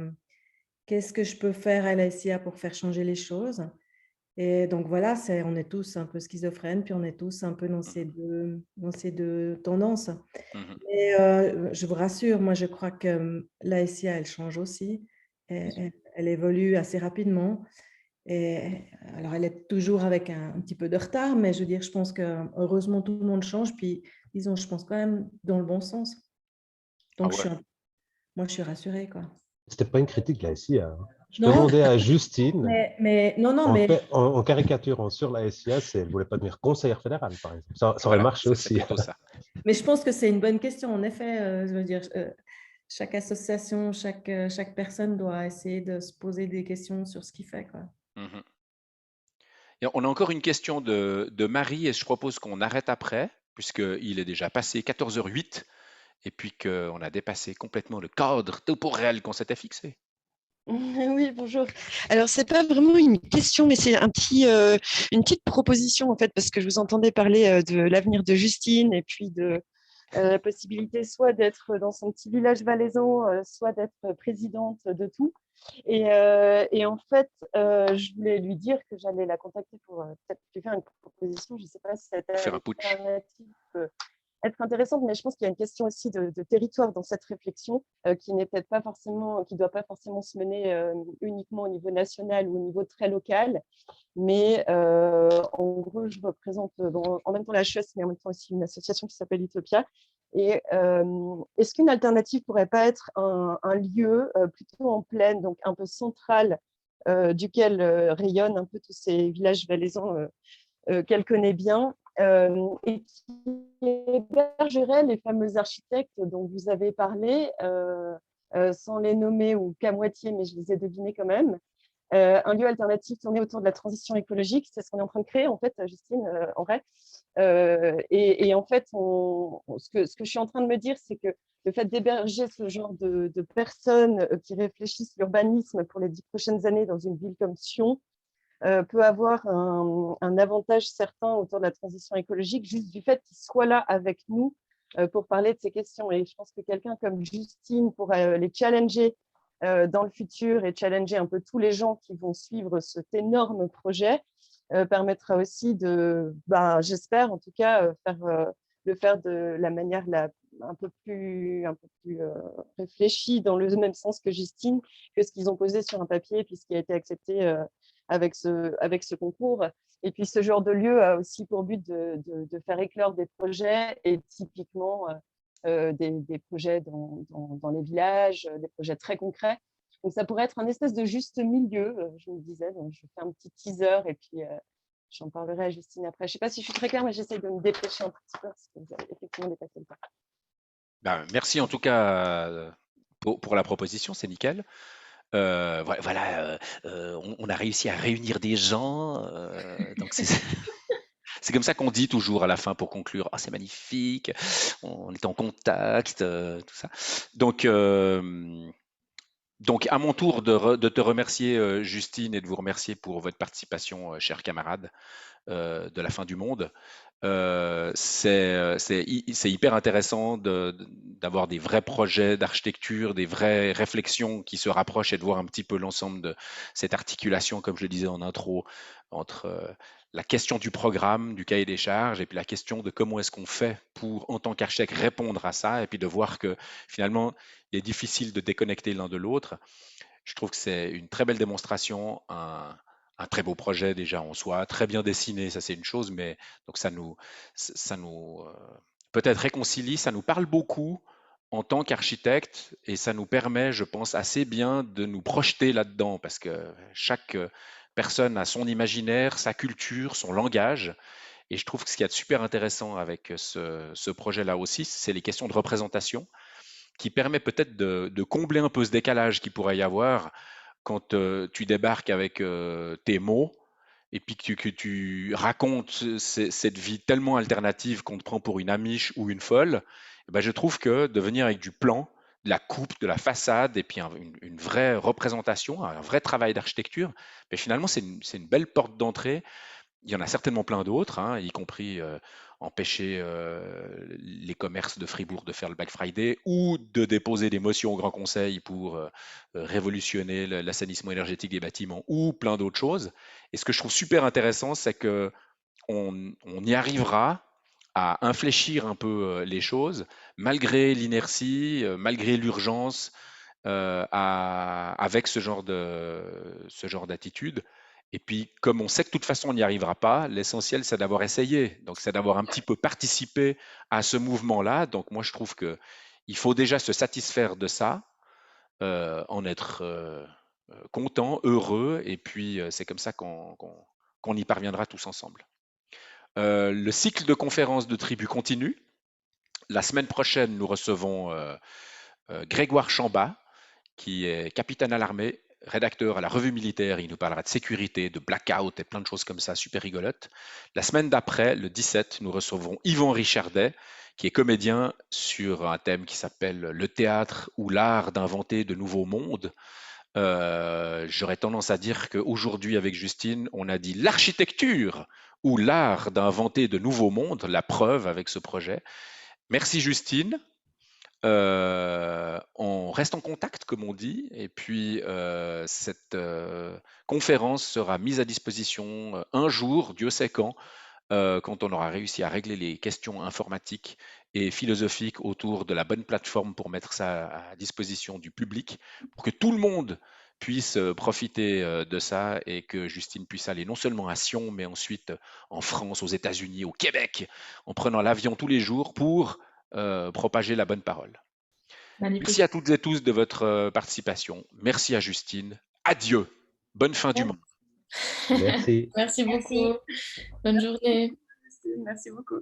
qu'est-ce que je peux faire à la SIA pour faire changer les choses? Et donc voilà, on est tous un peu schizophrènes, puis on est tous un peu dans ces deux tendances. Mhm. Et je vous rassure, moi je crois que la SIA, elle change aussi. Elle évolue assez rapidement. Et alors elle est toujours avec un petit peu de retard, mais je veux dire, je pense que heureusement tout le monde change. Puis disons, je pense quand même dans le bon sens. Ah Donc ouais. moi je suis rassurée, quoi. C'était pas une critique de la SIA, hein. Je Non, demandais à Justine, mais non, non, mais en caricaturant sur la SIA, si elle voulait pas devenir conseillère fédérale, par exemple. Ça aurait Voilà, marché c'est aussi. plutôt ça. je pense que c'est une bonne question. En effet, je veux dire, chaque association, chaque personne doit essayer de se poser des questions sur ce qu'il fait, quoi. Mhm. Et on a encore une question de Marie et je propose qu'on arrête après, puisqu'il est déjà passé 14h08 et puis qu'on a dépassé complètement le cadre temporel qu'on s'était fixé. Oui, bonjour. Alors, c'est pas vraiment une question, mais c'est une petite proposition, en fait, parce que je vous entendais parler de l'avenir de Justine et puis de la possibilité soit d'être dans son petit village valaisan, soit d'être présidente de tout. Et en fait, je voulais lui dire que j'allais la contacter pour peut-être lui faire une proposition. Je ne sais pas si cette Faire un putsch. alternative peut être intéressante, mais je pense qu'il y a une question aussi de territoire dans cette réflexion qui n'est peut-être pas forcément, qui ne doit pas forcément se mener uniquement au niveau national ou au niveau très local. Mais en gros, je représente en même temps la HES, mais en même temps aussi une association qui s'appelle Utopia. Et est-ce qu'une alternative ne pourrait pas être un lieu plutôt en plaine, donc un peu central, duquel rayonnent un peu tous ces villages valaisans qu'elle connaît bien, et qui hébergerait les fameux architectes dont vous avez parlé, sans les nommer ou qu'à moitié, mais je les ai devinés quand même. Un lieu alternatif tourné autour de la transition écologique, c'est ce qu'on est en train de créer, en fait, Justine, en vrai. Et en fait, ce que je suis en train de me dire, c'est que le fait d'héberger ce genre de personnes qui réfléchissent l'urbanisme pour les 10 prochaines années dans une ville comme Sion peut avoir un avantage certain autour de la transition écologique, juste du fait qu'ils soient là avec nous pour parler de ces questions. Et je pense que quelqu'un comme Justine pourrait les challenger dans le futur et challenger un peu tous les gens qui vont suivre cet énorme projet, permettra aussi de, j'espère en tout cas, le faire de la manière un peu plus réfléchie, dans le même sens que Justine, que ce qu'ils ont posé sur un papier, puis ce qui a été accepté avec ce concours. Et puis ce genre de lieu a aussi pour but de faire éclore des projets, et typiquement des projets dans les villages, des projets très concrets. Donc ça pourrait être un espèce de juste milieu, je me disais. Donc je fais un petit teaser et puis j'en parlerai à Justine après. Je ne sais pas si je suis très claire, mais j'essaie de me dépêcher un petit peu parce que vous avez effectivement dépassé le temps. Merci en tout cas pour la proposition, c'est nickel. Voilà, on a réussi à réunir des gens, donc c'est comme ça qu'on dit toujours à la fin pour conclure. Ah, c'est magnifique, on est en contact, tout ça. Donc à mon tour de te remercier, Justine, et de vous remercier pour votre participation, chers camarades de la fin du monde. C'est hyper intéressant d'avoir des vrais projets d'architecture, des vraies réflexions qui se rapprochent, et de voir un petit peu l'ensemble de cette articulation, comme je le disais en intro, entre la question du programme, du cahier des charges, et puis la question de comment est-ce qu'on fait pour, en tant qu'architecte, répondre à ça, et puis de voir que finalement, il est difficile de déconnecter l'un de l'autre. Je trouve que c'est une très belle démonstration, un très beau projet déjà en soi, très bien dessiné, ça c'est une chose, mais donc ça nous peut-être réconcilie, ça nous parle beaucoup en tant qu'architecte, et ça nous permet, je pense, assez bien de nous projeter là-dedans, parce que chaque personne a son imaginaire, sa culture, son langage. Et je trouve que ce qu'il y a de super intéressant avec ce projet-là aussi, c'est les questions de représentation, qui permet peut-être de combler un peu ce décalage qu'il pourrait y avoir quand tu débarques avec tes mots, et puis que tu racontes cette vie tellement alternative qu'on te prend pour une amiche ou une folle. Eh ben, je trouve que de venir avec du plan, de la coupe, de la façade, et puis une vraie représentation, un vrai travail d'architecture, ben finalement, c'est une belle porte d'entrée. Il y en a certainement plein d'autres, hein, y compris empêcher les commerces de Fribourg de faire le Black Friday, ou de déposer des motions au Grand Conseil pour révolutionner l'assainissement énergétique des bâtiments, ou plein d'autres choses. Et ce que je trouve super intéressant, c'est que on y arrivera à infléchir un peu les choses, malgré l'inertie, malgré l'urgence, avec ce genre d'attitude. Et puis, comme on sait que de toute façon on n'y arrivera pas, l'essentiel c'est d'avoir essayé. Donc, c'est d'avoir un petit peu participé à ce mouvement-là. Donc, moi, je trouve que il faut déjà se satisfaire de ça, en être content, heureux, et puis c'est comme ça qu'on y parviendra tous ensemble. Le cycle de conférences de Tribu continue. La semaine prochaine, nous recevons Grégoire Chambat, qui est capitaine à l'armée, rédacteur à la revue militaire. Il nous parlera de sécurité, de blackout et plein de choses comme ça, super rigolotes. La semaine d'après, le 17, nous recevrons Yvan Richardet, qui est comédien, sur un thème qui s'appelle le théâtre ou l'art d'inventer de nouveaux mondes. J'aurais tendance à dire qu'aujourd'hui, avec Justine, on a dit l'architecture ou l'art d'inventer de nouveaux mondes, la preuve avec ce projet. Merci Justine. On reste en contact, comme on dit, et puis cette conférence sera mise à disposition un jour, Dieu sait quand on aura réussi à régler les questions informatiques et philosophiques autour de la bonne plateforme pour mettre ça à disposition du public, pour que tout le monde puisse profiter de ça, et que Justine puisse aller non seulement à Sion, mais ensuite en France, aux États-Unis, au Québec, en prenant l'avion tous les jours pour propager la bonne parole. Magnifique. Merci à toutes et tous de votre participation. Merci à Justine. Adieu. Bonne fin du monde. Merci. Merci beaucoup. Bonne journée. Merci beaucoup.